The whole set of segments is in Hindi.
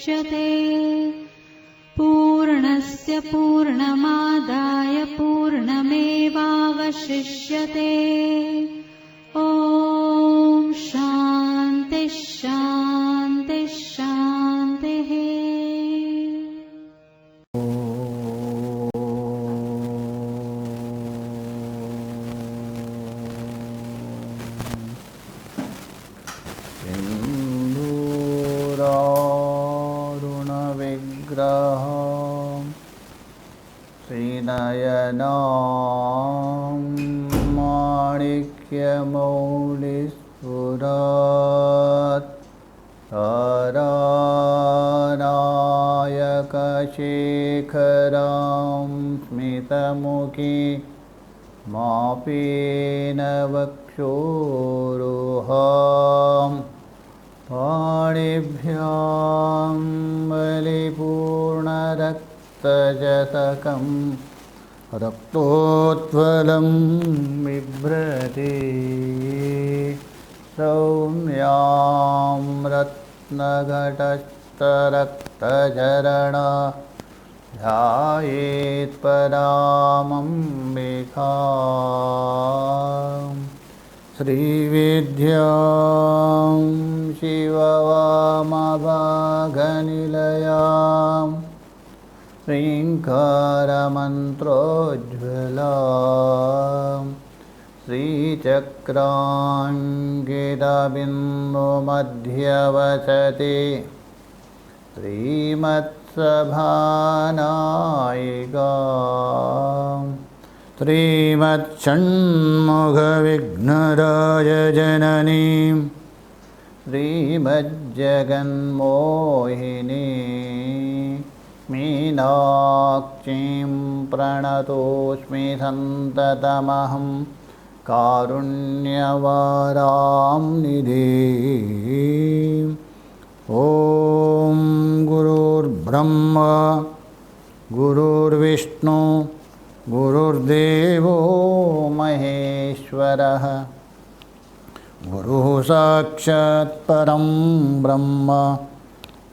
मुच्यते। पूर्णस्य पूर्णमादाय पूर्णमेवावशिष्यते। ॐ शान्ति शान्ति शान्तिः। श्रीनयनां माणिक्यमौलिस्फुरत् तारानायकशेखरं स्मितमुखी मापेन वक्षोरुहम् पाणिभ्यां बलिपूर्णरक्तजतकं रक्तोत्पलं बिभ्रति। सौम्यां रत्नघटस्थरक्तझरणा ध्यायेत्परामम्बिकाम्। श्रीविद्यां शिववामभागनिलयां श्रीङ्कारमन्त्रोज्ज्वलां श्रीचक्राङ्कितबिन्दुमध्यवसति श्रीमत्सभानायिकाम्। श्रीमच्छण्मुखविघ्नराजजननीं श्रीमज्जगन्मोहिनी मीनाक्षीं प्रणतोऽस्मि सन्ततमहं कारुण्यवरां निधिम्। ॐ गुरुर्ब्रह्मा गुरुर्विष्णु गुरुर्देवो महेश्वरः गुरुः साक्षात् परं ब्रह्म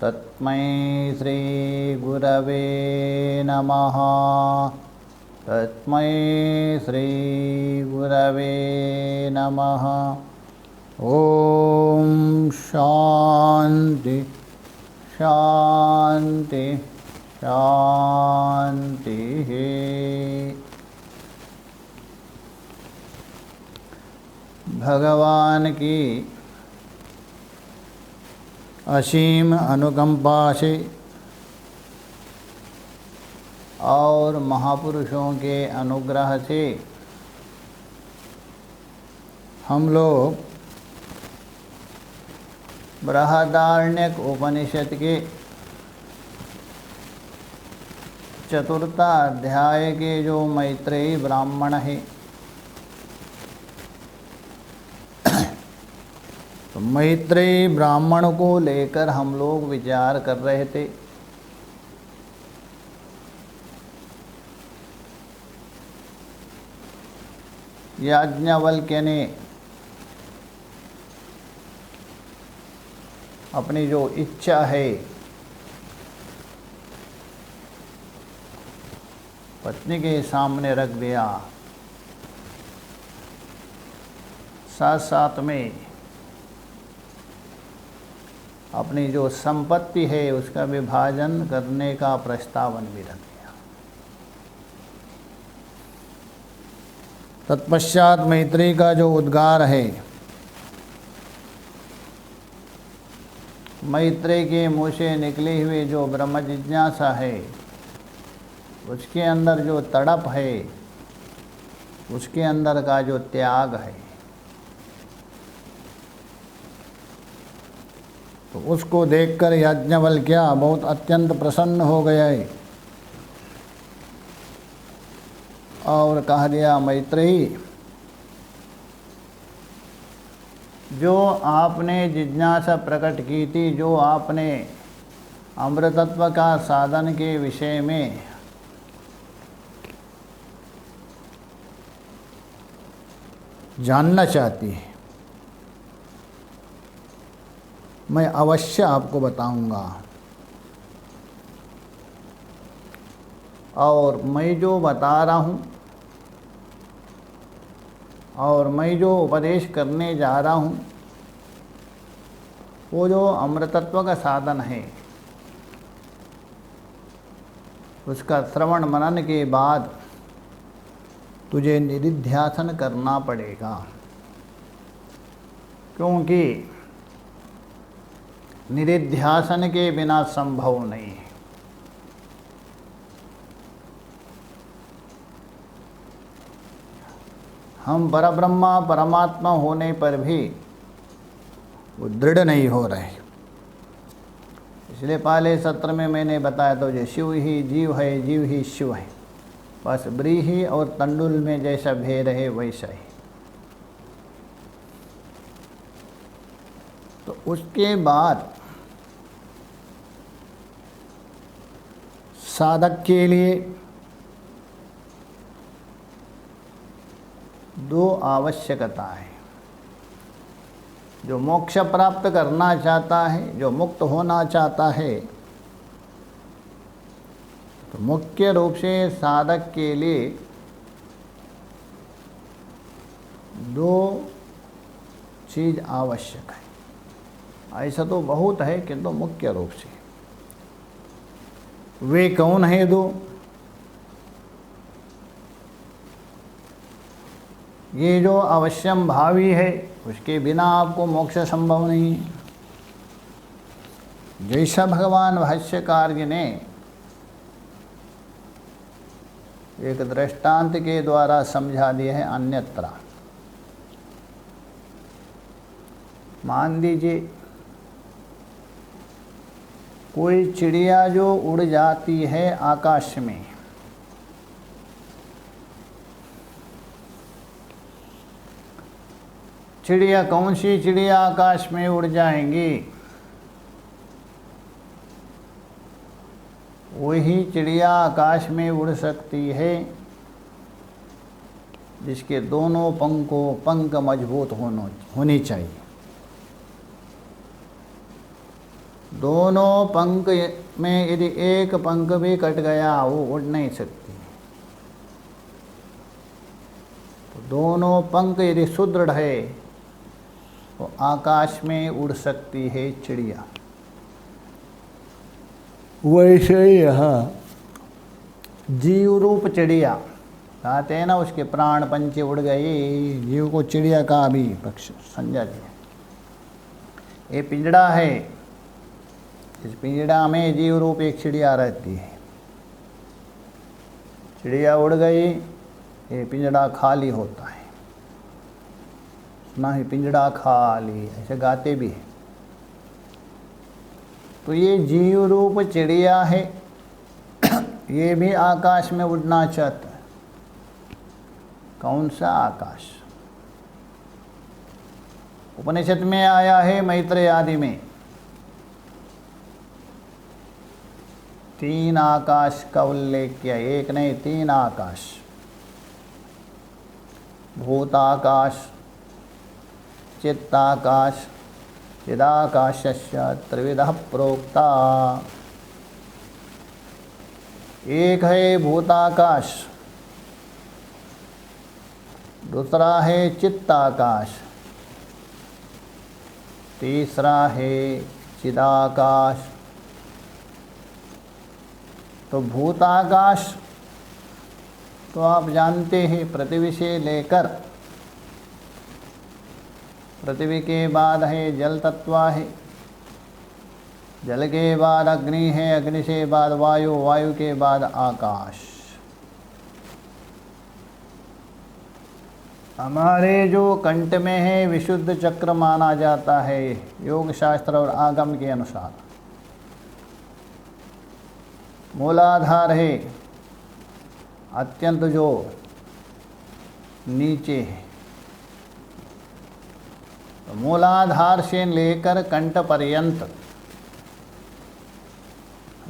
तस्मै श्री गुरवे नमः। तस्मै श्री गुरवे नमः। ॐ शान्ति शान्ति शान्तिः। भगवान की असीम अनुकंपा से और महापुरुषों के अनुग्रह से हम लोग बृहदारण्यक उपनिषद के चतुर्थ अध्याय के जो मैत्रेयी ब्राह्मण है, तो मैत्रेयी ब्राह्मण को लेकर हम लोग विचार कर रहे थे। याज्ञवल्क्य ने अपनी जो इच्छा है पत्नी के सामने रख दिया, साथ साथ में अपनी जो संपत्ति है उसका विभाजन करने का प्रस्तावन भी रख दिया। तत्पश्चात मैत्रेयी का जो उद्गार है, मैत्रेयी के मुँह से निकली हुई जो ब्रह्म जिज्ञासा है, उसके अंदर जो तड़प है, उसके अंदर का जो त्याग है, तो उसको देखकर याज्ञवल्क्य बहुत अत्यंत प्रसन्न हो गया है और कह दिया, मैत्रेयी, जो आपने जिज्ञासा प्रकट की थी, जो आपने अमृतत्व का साधन के विषय में जानना चाहती है, मैं अवश्य आपको बताऊंगा। और मैं जो बता रहा हूँ और मैं जो उपदेश करने जा रहा हूँ वो जो अमृतत्व का साधन है, उसका श्रवण मनन के बाद तुझे निधिध्यासन करना पड़ेगा, क्योंकि निधिध्यासन के बिना संभव नहीं है। हम परब्रह्मा परमात्मा होने पर भी वो दृढ़ नहीं हो रहे। इसलिए पहले सत्र में मैंने बताया तो जो शिव ही जीव है, जीव ही शिव है, बस व्रीहि और तंडुल में जैसा भेद है वैसा ही। तो उसके बाद साधक के लिए दो आवश्यकता है। जो मोक्ष प्राप्त करना चाहता है, जो मुक्त होना चाहता है, तो मुख्य रूप से साधक के लिए दो चीज़ आवश्यक है। ऐसा तो बहुत है किंतु मुख्य रूप से वे कौन है दो? ये जो अवश्यम भावी है उसके बिना आपको मोक्ष संभव नहीं है। जैसा भगवान भाष्यकार जी ने एक दृष्टांत के द्वारा समझा दिया है अन्यत्र। मान लीजिए कोई चिड़िया जो उड़ जाती है आकाश में, चिड़िया कौन सी चिड़िया आकाश में उड़ जाएंगी? वही चिड़िया आकाश में उड़ सकती है जिसके दोनों पंख मजबूत होनी चाहिए। दोनों पंख में यदि एक पंख भी कट गया वो उड़ नहीं सकती। तो दोनों पंख यदि सुदृढ़ है तो आकाश में उड़ सकती है चिड़िया। वैसे ही यहाँ जीव रूप चिड़िया कहते हैं ना, उसके प्राण पंचे उड़ गए, जीव को चिड़िया का भी पक्ष समझा दिया। ये पिंजड़ा है, इस पिंजड़ा में जीव रूप एक चिड़िया रहती है। चिड़िया उड़ गई, ये पिंजड़ा खाली होता है। ना ही पिंजड़ा खाली, ऐसे गाते भी है। तो ये जीव रूप चिड़िया है, ये भी आकाश में उड़ना चाहता है। कौन सा आकाश? उपनिषद में आया है मैत्रेय आदि में, 3 आकाश का उल्लेख किया। एक नहीं 3 आकाश। भूताकाश, चित्ताकाश, चिदाकाशस्य त्रिविधः प्रोक्ता। एक है भूताकाश, दूसरा है चित्ताकाश, तीसरा है चिदाकाश। तो भूताकाश तो आप जानते हैं, पृथ्वी से लेकर, पृथ्वी के बाद है जल तत्व है, जल के बाद अग्नि है, अग्नि से बाद वायु, वायु के बाद आकाश। हमारे जो कंठ में है विशुद्ध चक्र माना जाता है योग शास्त्र और आगम के अनुसार। मूलाधार है अत्यंत जो नीचे है, तो मूलाधार से लेकर कंठ पर्यंत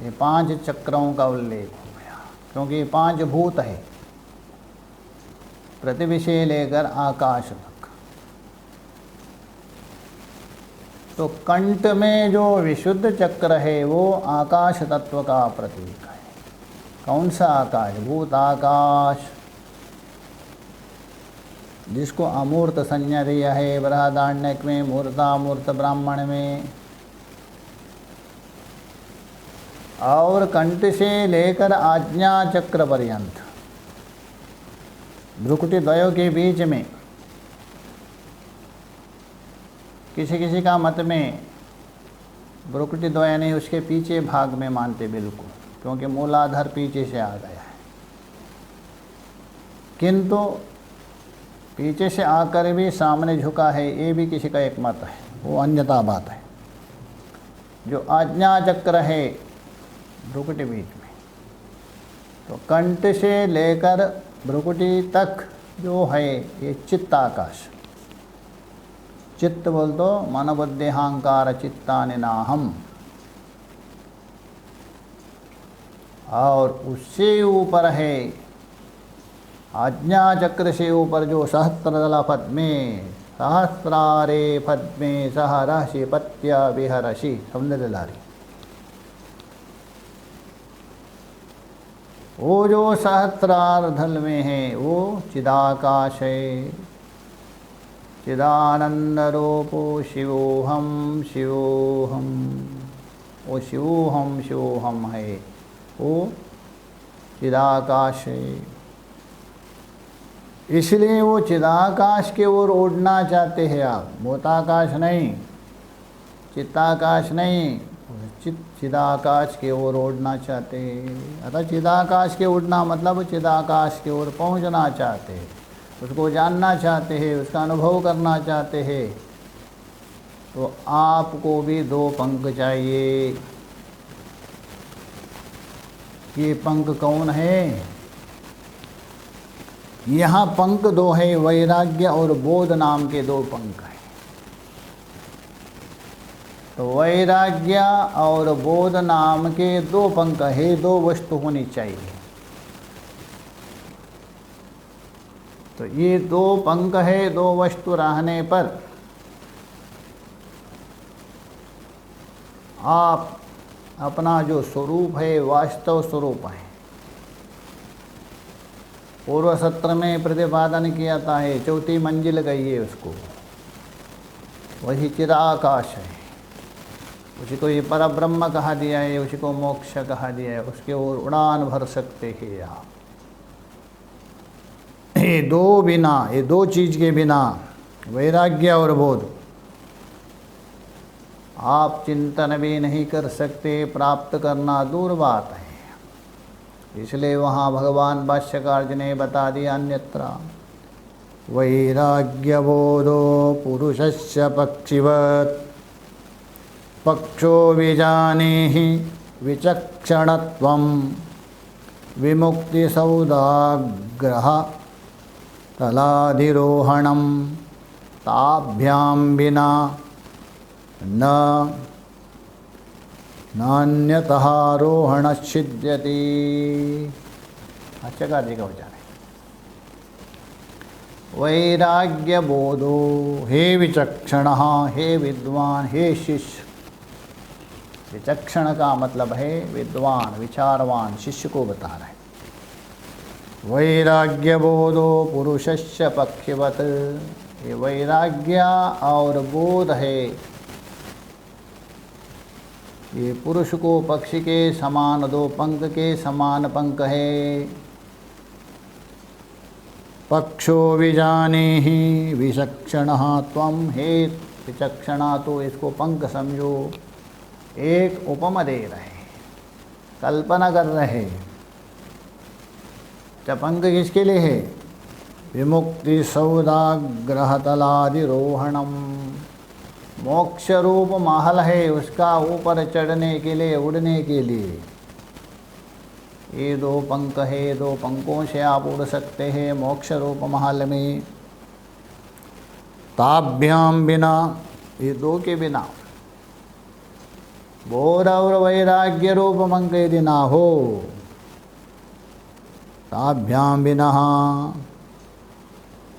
ये 5 चक्रों का उल्लेख हो गया, क्योंकि ये 5 भूत है, पृथ्वी से लेकर आकाश तक। तो कंठ में जो विशुद्ध चक्र है वो आकाश तत्व का प्रतीक है। कौन सा आकाश? भूत आकाश, जिसको अमूर्त संज्ञा दिया है बृहदारण्यक में, मूर्तामूर्त ब्राह्मण में। और कंठ से लेकर आज्ञा चक्र पर्यंत, भ्रुकुटी द्वयों के बीच में, किसी किसी का मत में भ्रुकुटी द्वय नहीं, उसके पीछे भाग में मानते बिल्कुल, क्योंकि मूलाधार पीछे से आ गया है। किंतु पीछे से आकर भी सामने झुका है, ये भी किसी का एक मत है, वो अन्यथा बात है। जो आज्ञा चक्र है भ्रुकुटी बीच में, तो कंठ से लेकर भ्रुकुटी तक जो है ये चित्ताकाश। चित्त बोल तो मन बुद्धि अहंकार चित्तानि नाहम। और उससे ऊपर है, आज्ञा चक्र से ऊपर जो सहस्त्रदल पद्मे, सहस्रारे पद्मे सह रहसि पत्या विहरसि, सौंदर्यधारी। वो जो सहस्रार धल में है वो चिदाकाश है। चिदानंद रूपो शिवोहम शिवोहम, वो शिवोहम शिवोहम है, वो चिदाकाश है। इसलिए वो चिदाकाश के ओर उड़ना चाहते हैं आप, भूताकाश नहीं, चित्ताकाश नहीं, चिदाकाश के ओर उड़ना चाहते हैं। अतः चिदाकाश के उड़ना मतलब चिदाकाश की ओर पहुंचना चाहते हैं, उसको जानना चाहते हैं, उसका अनुभव करना चाहते हैं। तो आपको भी दो पंख चाहिए। ये पंख कौन है? यहाँ पंख दो है, वैराग्य और बोध नाम के दो पंख हैं। तो वैराग्य और बोध नाम के दो पंख है, दो वस्तु होनी चाहिए। तो ये दो पंख है, दो वस्तु रहने पर आप अपना जो स्वरूप है, वास्तव स्वरूप है, पूर्व सत्र में प्रतिपादन किया था है, चौथी मंजिल गई है उसको, वही चिदाकाश है। उसी को ये पर ब्रह्म कहा दिया है, उसी को मोक्ष कहा दिया है, उसके ओर उड़ान भर सकते हैं आप। ये दो बिना, ये दो चीज़ के बिना, वैराग्य और बोध, आप चिंतन भी नहीं कर सकते, प्राप्त करना दूर बात है। इसलिए वहाँ भगवान भाष्यकार जी ने बता दिया अन्यत्र, वैराग्य बोधो पुरुषस्य पक्षिवत् पक्षो विजानीहि विचक्षणत्वं विमुक्तिसौदाग्रह तलाधिरोहणं ताभ्यां विना नान्यतः आरोहणश्चिद्यति। भाष्यकार जी का विचार है। वैराग्य बोधो, हे विचक्षण, हे विद्वान, हे शिष्य। विचक्षण का मतलब है विद्वान, विचारवान, शिष्य को बता रहे हैं। वैराग्य बोधो पुरुषस्य पक्षिवत, ये वैराग्य और बोध है, ये पुरुष को पक्षी के समान, दो पंख के समान पंख है। पक्षो विजानीहि विचक्षणः त्वं, हे विचक्षणा, तो इसको पंख समझो। एक उपमा दे रहे, कल्पना कर रहे। पंख किसके लिए है? विमुक्ति सौदाग्रहतलाधिरोहणम, मोक्ष रूप महल है, उसका ऊपर चढ़ने के लिए, उड़ने के लिए ये दो पंख है। दो पंखों से आप उड़ सकते हैं मोक्ष रूप महल में। ताभ्याम बिना, ये दो के बिना, बोध और वैराग्य रूप पंख यदि ना हो, ताभ्याम बिना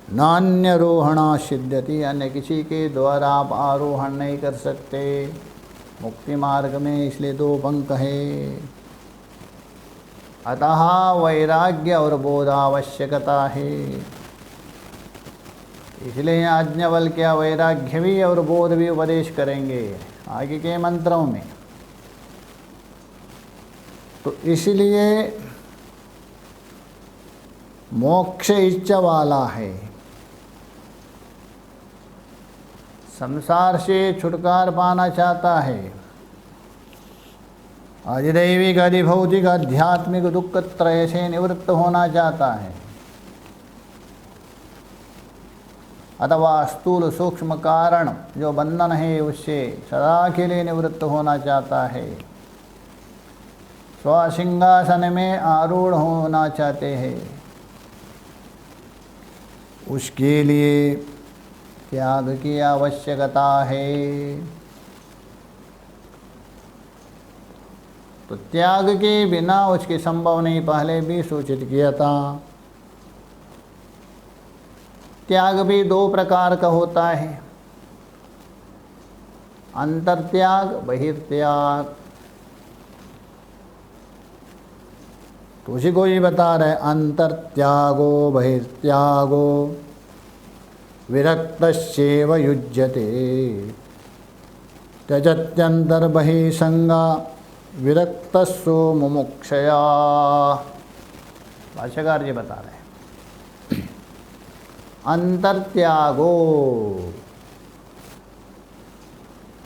नान्यरोहणा सिद्ध्यति, अन्य किसी के द्वारा आप आरोहण नहीं कर सकते मुक्ति मार्ग में। इसलिए दो पंख है। अतः वैराग्य और बोध आवश्यकता है। इसलिए याज्ञवल्क्य वैराग्य भी और बोध भी उपदेश करेंगे आगे के मंत्रों में। तो इसलिए मोक्ष इच्छा वाला है, संसार से छुटकार पाना चाहता है, अधिदैविक अधिभौतिक आध्यात्मिक दुख त्रय से निवृत्त होना चाहता है, अथवा स्थूल सूक्ष्म कारण जो बंधन है उससे सदा के लिए निवृत्त होना चाहता है, स्वसिंहासन में आरूढ़ होना चाहते हैं, उसके लिए त्याग की आवश्यकता है। तो त्याग के बिना उसके संभव नहीं, पहले भी सूचित किया था। त्याग भी दो प्रकार का होता है, अंतर्त्याग बहिर्त्याग। तो उसी को ही बता रहे, अंतर्त्यागो बहिर्त्यागो विरक्तस्येव युज्यते त्यजत्यन्तर्बहिसंगा विरक्तस्सो मुमुक्षया। भाष्यकार जी बता रहे हैं अंतर्त्यागो।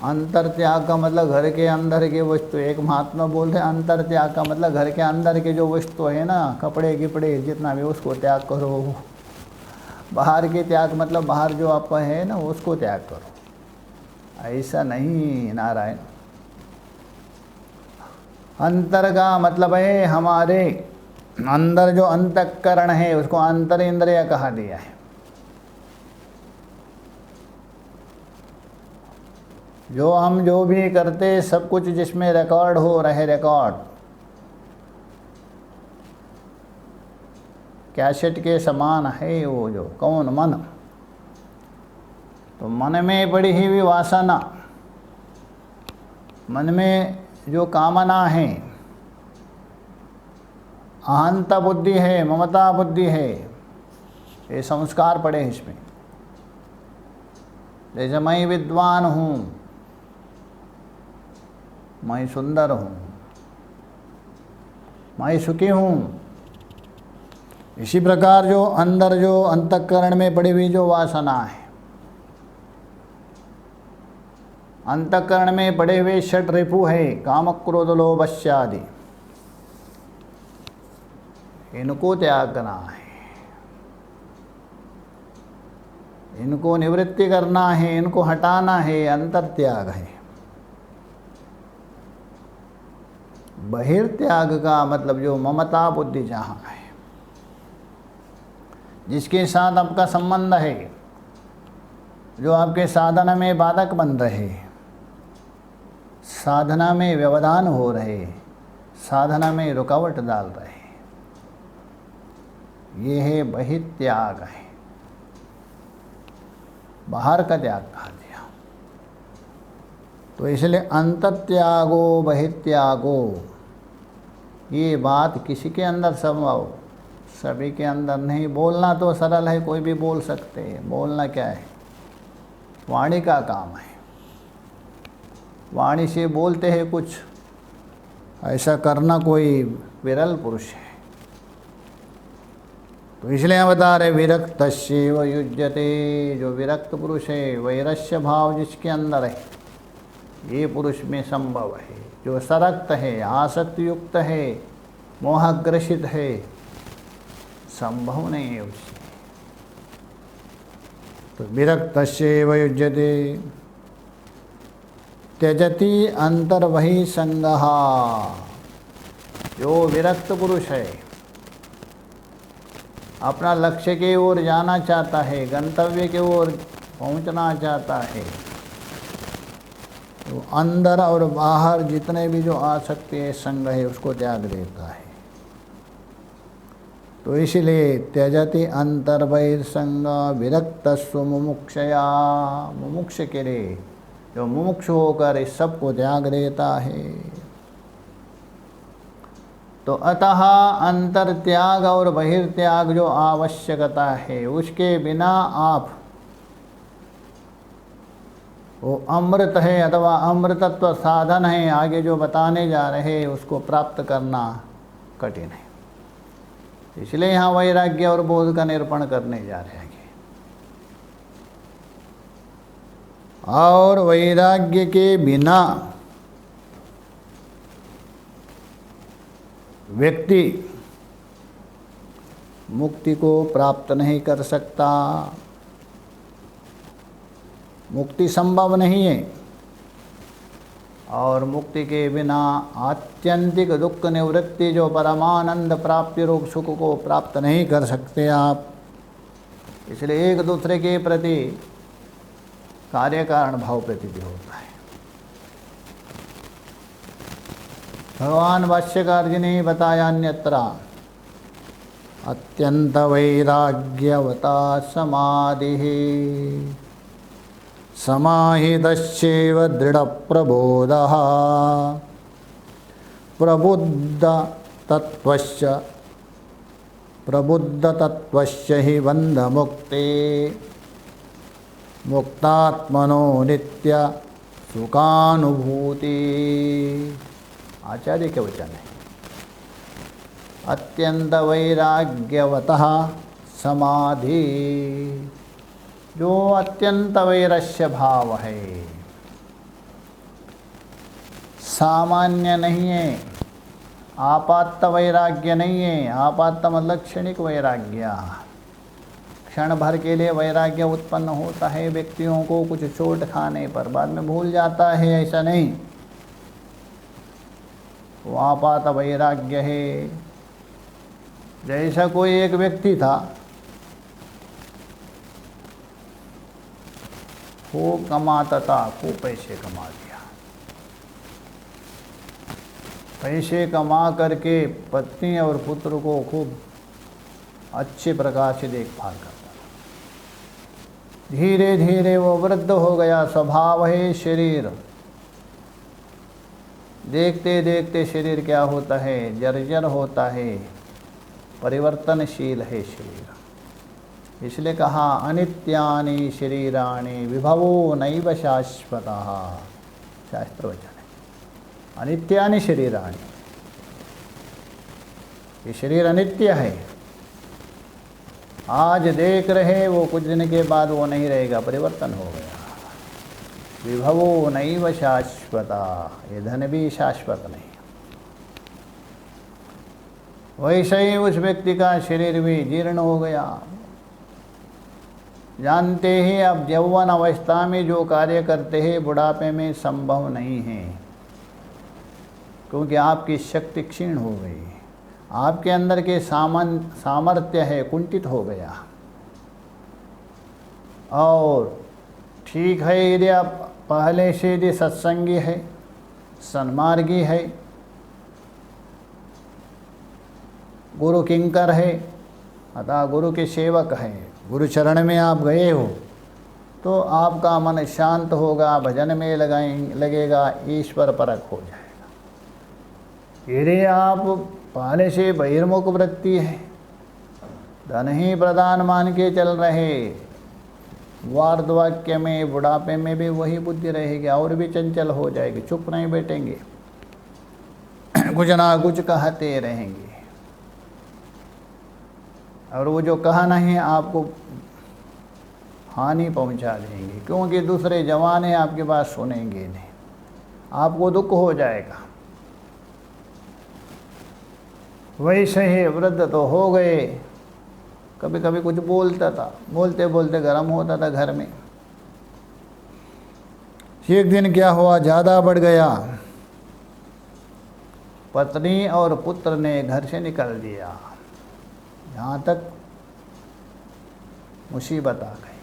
अंतर्त्याग का मतलब घर के अंदर के वस्तु, एक महात्मा बोलते हैं अंतर्त्याग का मतलब घर के अंदर के जो वस्तु है ना, कपड़े गिपड़े जितना भी, उसको त्याग करो। बाहर के त्याग मतलब बाहर जो आपका है ना उसको त्याग करो, ऐसा नहीं नारायण। अंतर का मतलब है हमारे अंदर जो अंतःकरण है उसको अंतर इंद्रिय कहा दिया है। जो हम जो भी करते सब कुछ जिसमें रिकॉर्ड हो रहे, रिकॉर्ड कैसेट के समान है वो जो कौन मन। तो मन में पड़ी हुई वासना, मन में जो कामना है, अहंता बुद्धि है, ममता बुद्धि है, ये संस्कार पड़े हैं इसमें। जैसे मैं विद्वान हूँ, मैं सुंदर हूँ, मैं सुखी हूँ, इसी प्रकार जो अंदर जो अंतःकरण में पड़ी हुई जो वासना है, अंतःकरण में पड़े हुए षट रिपु है, काम क्रोध लोभ आदि, इनको त्यागना है, इनको निवृत्ति करना है, इनको हटाना है, अंतर्त्याग है। बहिर्त्याग का मतलब जो ममता बुद्धि जहाँ है, जिसके साथ आपका संबंध है, जो आपके साधना में बाधक बन रहे, साधना में व्यवधान हो रहे, साधना में रुकावट डाल रहे, ये है बहिर्त्याग है, बाहर का त्याग कहा दिया। तो इसलिए अंतर्त्यागो बहिर्त्यागो, ये बात किसी के अंदर संभव, सभी के अंदर नहीं। बोलना तो सरल है, कोई भी बोल सकते हैं। बोलना क्या है, वाणी का काम है, वाणी से बोलते हैं कुछ, ऐसा करना कोई विरल पुरुष है। तो इसलिए हम बता रहे विरक्तस्यैव युज्यते, जो विरक्त पुरुष है, वैरस्य भाव जिसके अंदर है, ये पुरुष में संभव है। जो सरक्त है, आसक्ति युक्त है, मोहग्रसित है, संभव नहीं है उससे। तो विरक्तस्यैव युज्यते त्यजति अंतर्बहिसंगः, जो विरक्त पुरुष है, अपना लक्ष्य की ओर जाना चाहता है, गंतव्य की ओर पहुंचना चाहता है, तो अंदर और बाहर जितने भी जो आसक्ति है, संग है, उसको त्याग देता है। तो इसलिए त्यजति अंतर्बहिर्संग विरक्तस्व मुमुक्षया, मुमुक्ष के लिए जो मुमुक्ष होकर इस सब को त्याग देता है। तो अतः अंतर त्याग और बहिर्त्याग जो आवश्यकता है, उसके बिना आप वो अमृत है अथवा अमृतत्व साधन है आगे जो बताने जा रहे हैं उसको प्राप्त करना कठिन है। इसलिए यहाँ वैराग्य और बोध का निरूपण करने जा रहे हैं। और वैराग्य के बिना व्यक्ति मुक्ति को प्राप्त नहीं कर सकता, मुक्ति संभव नहीं है। और मुक्ति के बिना आत्यंतिक दुख निवृत्ति जो परमानंद प्राप्ति रूप सुख को प्राप्त नहीं कर सकते आप। इसलिए एक दूसरे के प्रति कार्य कारण भाव प्रतीति होता है। भगवान भाष्यकार जी ने बताया अन्यत्र अत्यंत वैराग्यवता समाधि समाहितश्चैव दृढ़ प्रबोधः प्रबुद्ध तत्वस्य हि बन्धमुक्ते मुक्तात्मनो नित्य सुखानुभूति। आचार्य के वचन है। अत्यंत वैराग्यवतः समाधि, जो अत्यंत वैरस्य भाव है, सामान्य नहीं है, आपात वैराग्य नहीं है। आपात मतलब क्षणिक वैराग्य, क्षण भर के लिए वैराग्य उत्पन्न होता है व्यक्तियों को कुछ चोट खाने पर, बाद में भूल जाता है, ऐसा नहीं। वो आपात वैराग्य है। जैसा कोई एक व्यक्ति था, खूब कमाता था, खूब पैसे कमा दिया, पैसे कमा करके पत्नी और पुत्र को खूब अच्छे प्रकार से देखभाल करता था। धीरे धीरे वो वृद्ध हो गया, स्वभाव है शरीर, देखते देखते शरीर क्या होता है, जर्जर होता है, परिवर्तनशील है शरीर। इसलिए कहा अनित्यानि शरीराणि विभवो नैव शाश्वतः, शास्त्र वचन है। अनित्यानि शरीराणि, ये शरीर अनित्य है। आज देख रहे वो कुछ दिन के बाद वो नहीं रहेगा, परिवर्तन हो गया। विभवो नैव शाश्वता, ये धन भी शाश्वत नहीं। वैसे ही उस व्यक्ति का शरीर भी जीर्ण हो गया। जानते ही अब यौवन अवस्था में जो कार्य करते हैं बुढ़ापे में संभव नहीं है, क्योंकि आपकी शक्ति क्षीण हो गई, आपके अंदर के सामर्थ्य है कुंठित हो गया। और ठीक है, यदि आप पहले से यदि सत्संगी है, सन्मार्गी है, गुरु किंकर है, अतः गुरु के सेवक हैं, गुरु चरण में आप गए हो, तो आपका मन शांत होगा, भजन में लगेगा, ईश्वर परक हो जाएगा। यदि आप पहले से बहिर्मुख वृत्ति है, धन ही प्रधान मान के चल रहे, वार्धवाक्य में बुढ़ापे में भी वही बुद्धि रहेगी, और भी चंचल हो जाएगी, चुप नहीं बैठेंगे, कुछ ना कुछ कहते रहेंगे। और वो जो कहना है आपको हानि पहुंचा देंगे, क्योंकि दूसरे जवान हैं आपकी बात सुनेंगे नहीं, आपको दुख हो जाएगा। वैसे ही वृद्ध तो हो गए, कभी कभी कुछ बोलता था, बोलते बोलते गर्म होता था घर में। एक दिन क्या हुआ, ज़्यादा बढ़ गया, पत्नी और पुत्र ने घर से निकल दिया, यहाँ तक मुसीबत आ गई।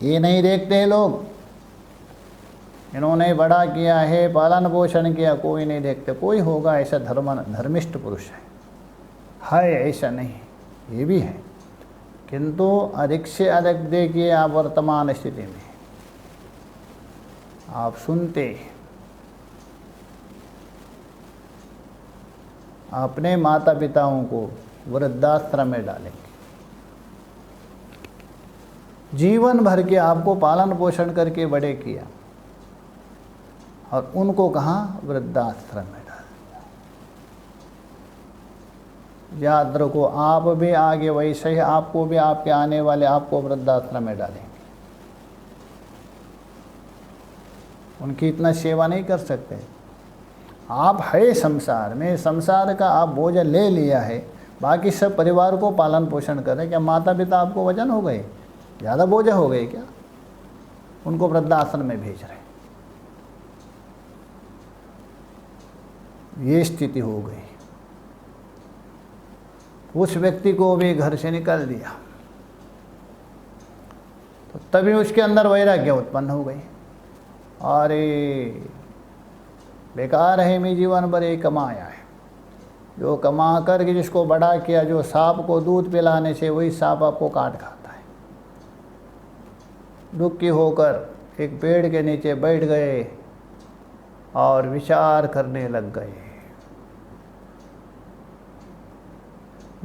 ये नहीं देखते लोग, इन्होंने बड़ा किया है, पालन पोषण किया, कोई नहीं देखते। कोई होगा ऐसा धर्मिष्ठ पुरुष है ऐसा नहीं, ये भी है, किंतु अधिक से अधिक देखिए आप वर्तमान स्थिति में, आप सुनते अपने माता पिताओं को वृद्धाश्रम में डालेंगे। जीवन भर के आपको पालन पोषण करके बड़े किया और उनको कहाँ? वृद्धाश्रम में डाल दिया। याद रखो, आप भी आगे वैसे ही आपको भी आपके आने वाले आपको वृद्धाश्रम में डालेंगे। उनकी इतना सेवा नहीं कर सकते। आप है संसार में, संसार का आप बोझ ले लिया है, बाकी सब परिवार को पालन पोषण कर रहे। क्या माता पिता आपको वजन हो गए? ज़्यादा बोझ हो गए क्या? उनको वृद्धाश्रम में भेज रहे। ये स्थिति हो गई। उस व्यक्ति को भी घर से निकाल दिया, तो तभी उसके अंदर वैराग्य उत्पन्न हो गई। अरे बेकार है, मैं जीवन भर ये कमाया है, जो कमा करके जिसको बड़ा किया, जो सांप को दूध पिलाने से वही सांप आपको काट खाता है। दुखी होकर एक पेड़ के नीचे बैठ गए और विचार करने लग गए।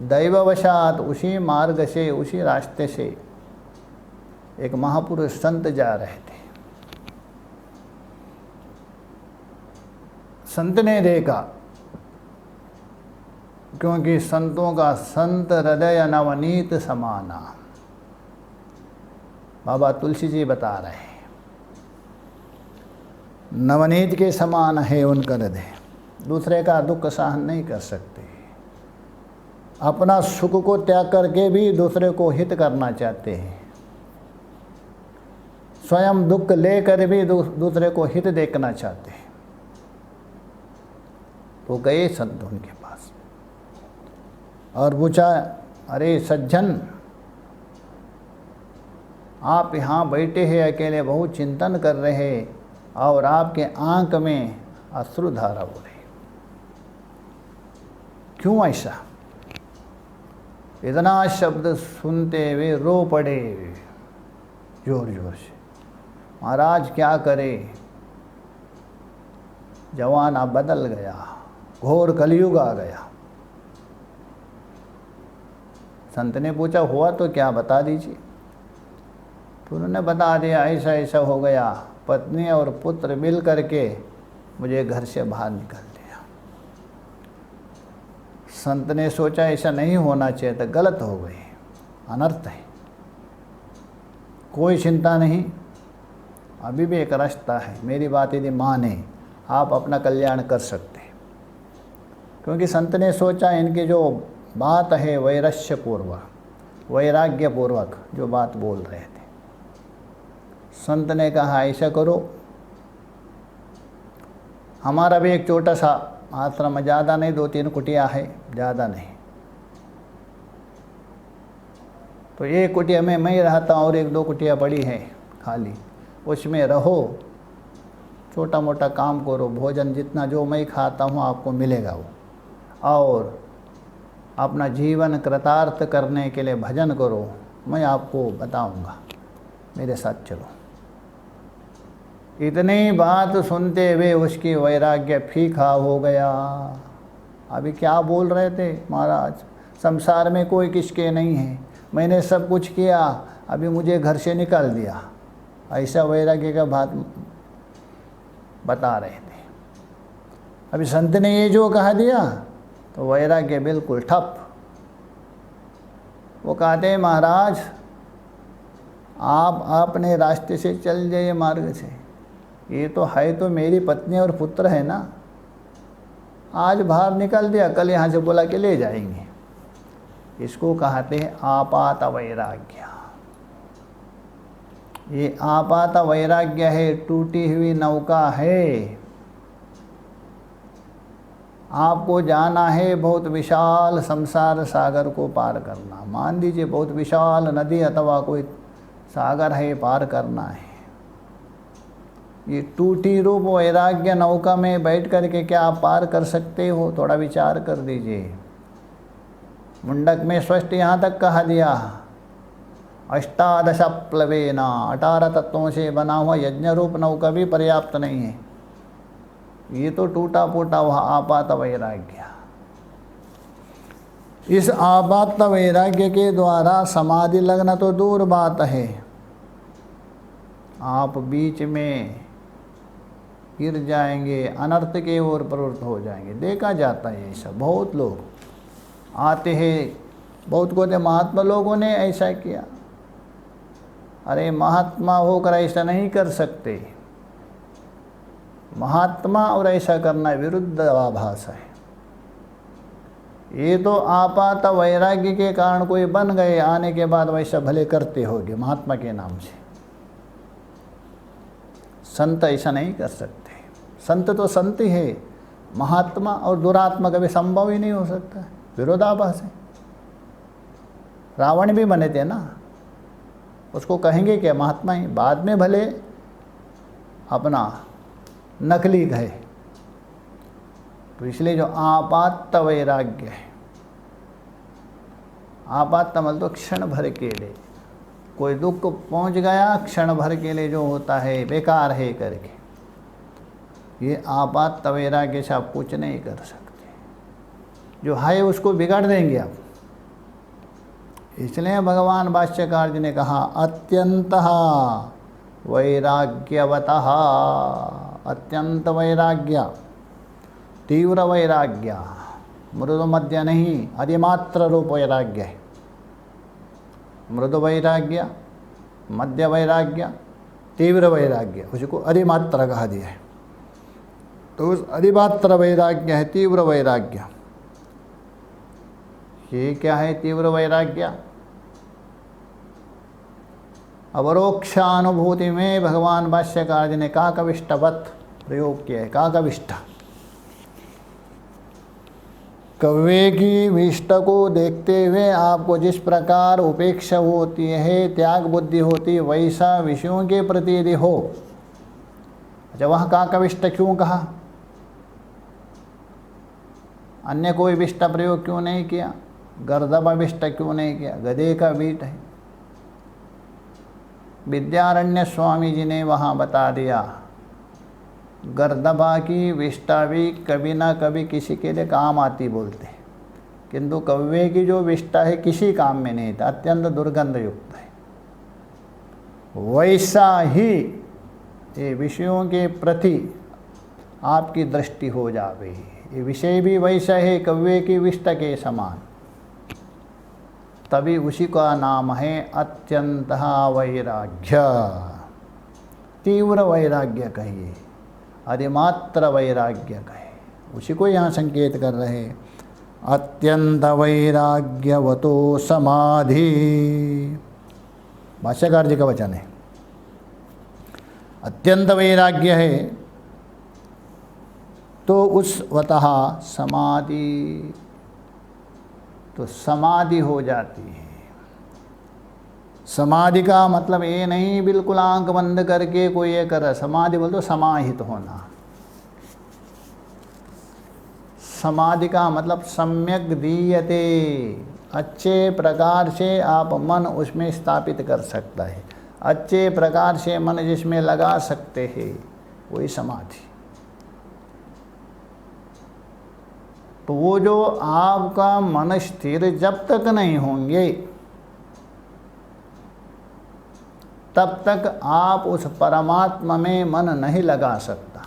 दैववशात उसी मार्ग से, उसी रास्ते से एक महापुरुष संत जा रहे थे। संत ने देखा, क्योंकि संतों का संत हृदय नवनीत समाना, बाबा तुलसी जी बता रहे हैं, नवनीत के समान है उनका हृदय। दूसरे का दुख सहन नहीं कर सकते, अपना सुख को त्याग करके भी दूसरे को हित करना चाहते हैं, स्वयं दुख लेकर भी दूसरे को हित देखना चाहते हैं। तो गए संत उनके पास और पूछा, अरे सज्जन, आप यहाँ बैठे हैं अकेले, बहुत चिंतन कर रहे हैं और आपके आंख में अश्रुधारा हो रही, क्यों ऐसा? इतना शब्द सुनते हुए रो पड़े जोर जोर से। महाराज क्या करे, जमाना बदल गया, घोर कलयुग आ गया। संत ने पूछा, हुआ तो क्या, बता दीजिए। तो उन्होंने बता दिया, ऐसा ऐसा हो गया, पत्नी और पुत्र मिल करके मुझे घर से बाहर निकाल दिया। संत ने सोचा ऐसा नहीं होना चाहिए था, गलत हो गई, अनर्थ है। कोई चिंता नहीं, अभी भी एक रास्ता है, मेरी बात यदि माने आप अपना कल्याण कर सकते हैं। क्योंकि संत ने सोचा इनकी जो बात है वैराग्यपूर्वक, वैराग्यपूर्वक जो बात बोल रहे थे। संत ने कहा, ऐसा करो, हमारा भी एक छोटा सा आश्रम, ज़्यादा नहीं, 2-3 कुटिया है, ज़्यादा नहीं। तो एक कुटिया में मैं रहता हूँ और 1-2 कुटिया पड़ी है खाली, उसमें रहो, छोटा मोटा काम करो, भोजन जितना जो मैं खाता हूँ आपको मिलेगा वो, और अपना जीवन कृतार्थ करने के लिए भजन करो, मैं आपको बताऊँगा, मेरे साथ चलो। इतनी बात सुनते हुए उसकी वैराग्य फीका हो गया। अभी क्या बोल रहे थे महाराज, संसार में कोई किसके नहीं है, मैंने सब कुछ किया, अभी मुझे घर से निकाल दिया, ऐसा वैराग्य का बात बता रहे थे। अभी संत ने ये जो कहा दिया तो वैराग्य बिल्कुल ठप। वो कहते हैं, महाराज आप अपने रास्ते से चल जाइए, मार्ग से, ये तो है तो मेरी पत्नी और पुत्र है ना, आज बाहर निकाल दिया, कल यहाँ से बुला के ले जाएंगे। इसको कहते हैं आपात वैराग्य। ये आपात वैराग्य है, टूटी हुई नौका है। आपको जाना है बहुत विशाल संसार सागर को पार करना। मान लीजिए बहुत विशाल नदी अथवा कोई सागर है, पार करना है। ये टूटी रूप वैराग्य नौका में बैठ कर के क्या आप पार कर सकते हो? थोड़ा विचार कर दीजिए। मुंडक में स्पष्ट यहाँ तक कहा दिया, अष्टादश प्लवेना, 18 तत्वों से बना हुआ यज्ञ रूप नौका भी पर्याप्त नहीं है। ये तो टूटा फूटा हुआ आपात वैराग्य। इस आपात वैराग्य के द्वारा समाधि लगना तो दूर बात है, आप बीच में गिर जाएंगे, अनर्थ के ओर प्रवृत्त हो जाएंगे। देखा जाता है ऐसा, बहुत लोग आते हैं, बहुत को महात्मा लोगों ने ऐसा किया। अरे महात्मा होकर ऐसा नहीं कर सकते, महात्मा और ऐसा करना विरुद्धाभास है। ये तो आपात वैराग्य के कारण कोई बन गए, आने के बाद वैसा भले करते होगे महात्मा के नाम से। संत ऐसा नहीं कर सकते। संत तो संत ही है, महात्मा और दुरात्मा कभी संभव ही नहीं हो सकता, विरोधाभास है। रावण भी बने थे ना, उसको कहेंगे क्या महात्मा ही, बाद में भले अपना नकली गए। तो इसलिए जो आपात वैराग्य है, आपात मतलब तो क्षण भर के लिए कोई दुख पहुंच गया, क्षण भर के लिए जो होता है बेकार है करके, ये आपात वैराग्य से आप कुछ नहीं कर सकते। जो है उसको बिगाड़ देंगे आप। इसलिए भगवान भाष्यकार जी ने कहा अत्यंतः वैराग्यवतः, अत्यंत वैराग्य, तीव्र वैराग्य, मृदु मध्य नहीं, अधिमात्र रूप वैराग्य है। मृदु वैराग्य, मध्य वैराग्य, तीव्र वैराग्य, उसको अधिमात्र कहा दिया है। तो उस अधिमात्र वैराग्य है तीव्र वैराग्य। ये क्या है तीव्र वैराग्य? अवरोक्षानुभूति में भगवान भाष्यकार जी ने काकविष्टवत प्रयोग किया है। काकविष्ट, कौवे की विष्ट को देखते हुए आपको जिस प्रकार उपेक्षा होती है, त्याग बुद्धि होती है, वैसा विषयों के प्रति यदि हो। अच्छा, वहाँ काकविष्ट क्यों कहा? अन्य कोई विष्ट प्रयोग क्यों नहीं किया? गर्दभा विष्ट क्यों नहीं किया? गधे का बीट है। विद्यारण्य स्वामी जी ने वहाँ बता दिया, गर्दभा की विष्ठा भी कभी ना कभी किसी के लिए काम आती बोलते, किंतु कौवे की जो विष्ठा है किसी काम में नहीं था, अत्यंत दुर्गंध युक्त है। वैसा ही ये विषयों के प्रति आपकी दृष्टि हो जावे। ये विषय भी वैसा है कौवे की विष्ठा के समान, तभी उसी का नाम है अत्यंत वैराग्य। तीव्र वैराग्य कहिए, अधिमात्र वैराग्य कहे, उसी को यहाँ संकेत कर रहे। अत्यंत वैराग्यवतो समाधि, भाष्यकार जी का वचन है। अत्यंत वैराग्य है तो उस वतः समाधि, तो समाधि हो जाती है। समाधि का मतलब ये नहीं बिल्कुल आंख बंद करके कोई ये कर रहा। समाधि बोल तो समाहित होना। समाधि का मतलब सम्यक दीयते, अच्छे प्रकार से आप मन उसमें स्थापित कर सकता है, अच्छे प्रकार से मन जिसमें लगा सकते हैं, वही समाधि। तो वो जो आपका मन स्थिर जब तक नहीं होंगे तब तक आप उस परमात्मा में मन नहीं लगा सकता,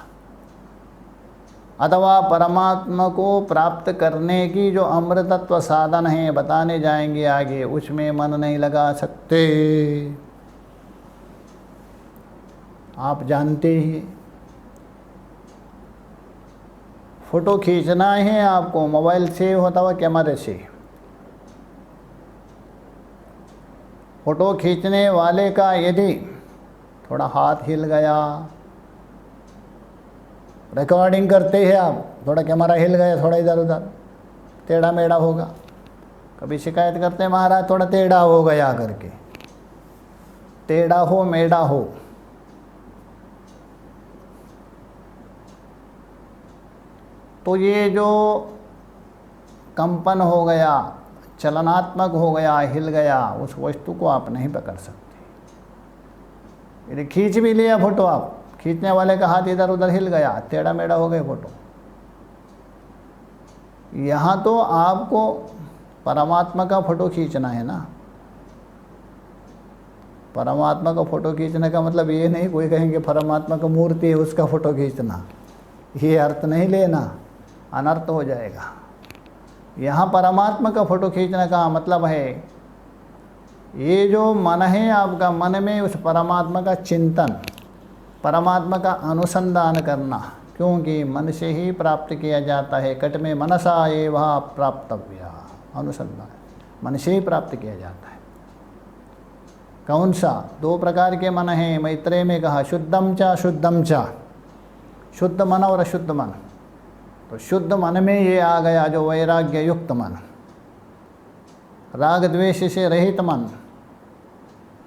अथवा परमात्मा को प्राप्त करने की जो अमृतत्व साधन है बताने जाएंगे आगे, उसमें मन नहीं लगा सकते। आप जानते ही, फोटो खींचना है आपको मोबाइल से होता हुआ कैमरे से, फोटो खींचने वाले का यदि थोड़ा हाथ हिल गया, रिकॉर्डिंग करते हैं आप, थोड़ा कैमरा हिल गया, थोड़ा इधर उधर टेढ़ा मेढ़ा होगा, कभी शिकायत करते हैं महाराज थोड़ा टेढ़ा हो गया करके। टेढ़ा हो मेढ़ा हो, तो ये जो कंपन हो गया, चलनात्मक हो गया, हिल गया, उस वस्तु को आप नहीं पकड़ सकते। यदि खींच भी लिया फोटो, आप खींचने वाले का हाथ इधर उधर हिल गया, टेढ़ा मेढ़ा हो गया फोटो, यहाँ तो आपको परमात्मा का फोटो खींचना है ना। परमात्मा का फोटो खींचने का मतलब ये नहीं कोई कहेंगे परमात्मा का मूर्ति है उसका फोटो खींचना, ये अर्थ नहीं लेना, अनर्थ हो जाएगा। यहाँ परमात्मा का फोटो खींचने का मतलब है ये जो मन है आपका, मन में उस परमात्मा का चिंतन, परमात्मा का अनुसंधान करना, क्योंकि मन से ही प्राप्त किया जाता है। कट में मनसा एवा प्राप्तव्या, अनुसंधान मन से ही प्राप्त किया जाता है। कौन सा? 2 प्रकार के मन हैं। मैत्रेय में कहा शुद्धम च शुद्धम च, शुद्ध मन और अशुद्ध मन। तो शुद्ध मन में ये आ गया जो वैराग्य युक्त मन, राग द्वेष से रहित मन,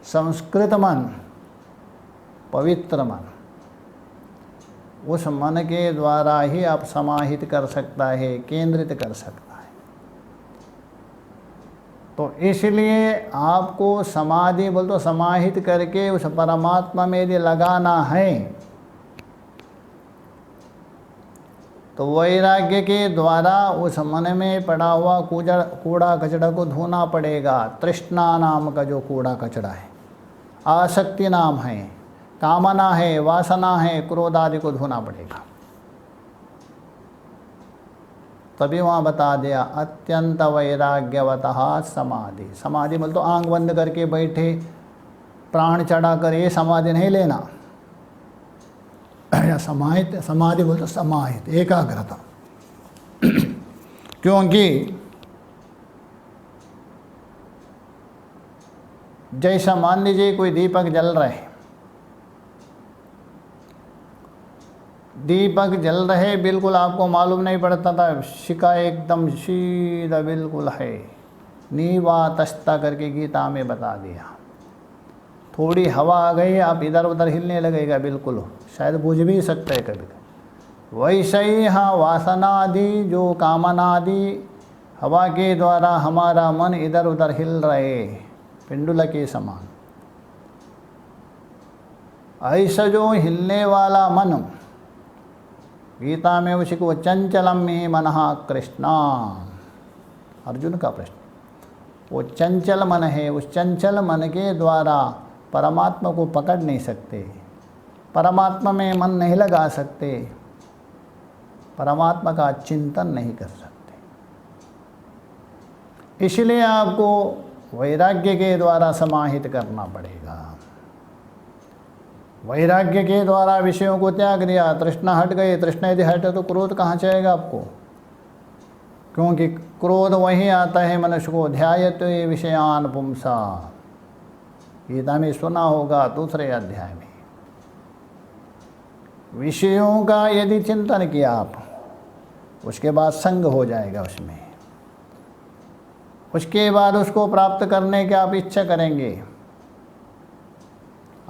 संस्कृत मन, पवित्र मन। उस मन के द्वारा ही आप समाहित कर सकता है, केंद्रित कर सकता है। तो इसलिए आपको समाधि बोल तो समाहित करके उस परमात्मा में यदि लगाना है तो वैराग्य के द्वारा उस मन में पड़ा हुआ कूड़ा कचड़ा को धोना पड़ेगा। तृष्णा नाम का जो कूड़ा कचड़ा है, आसक्ति नाम है, कामना है, वासना है, क्रोध आदि को धोना पड़ेगा। तभी वहाँ बता दिया अत्यंत वैराग्यवतः समाधि। समाधि बोल तो आंख बंद करके बैठे प्राण चढ़ा कर ये समाधि नहीं लेना। या समाहित, समाधि बोल तो समाहित, एकाग्रता। क्योंकि जैसा मान लीजिए कोई दीपक जल रहा है, दीपक जल रहे बिल्कुल आपको मालूम नहीं पड़ता था, शिका एकदम सीधा बिल्कुल है, नीवा तस्ता करके गीता में बता दिया। थोड़ी हवा आ गई आप इधर उधर हिलने लगेगा, बिल्कुल शायद बुझ भी सकता है कभी। वैसे ही हाँ वासना आदि जो कामना आदि हवा के द्वारा हमारा मन इधर उधर हिल रहे पिंडुल के समान। ऐसा जो हिलने वाला मन, गीता में उसी को चंचलम में मनः कृष्णा, अर्जुन का प्रश्न, वो चंचल मन है। उस चंचल मन के द्वारा परमात्मा को पकड़ नहीं सकते, परमात्मा में मन नहीं लगा सकते, परमात्मा का चिंतन नहीं कर सकते। इसलिए आपको वैराग्य के द्वारा समाहित करना पड़ेगा। वैराग्य के द्वारा विषयों को त्याग दिया, तृष्णा हट गई। तृष्णा यदि हटे तो क्रोध कहाँ से आएगा आपको? क्योंकि क्रोध वहीं आता है मनुष्य को, ध्यायते ये विषयान पुंसा, गीता में सुना होगा 2 अध्याय में। विषयों का यदि चिंतन किया आप, उसके बाद संग हो जाएगा उसमें, उसके बाद उसको प्राप्त करने की आप इच्छा करेंगे।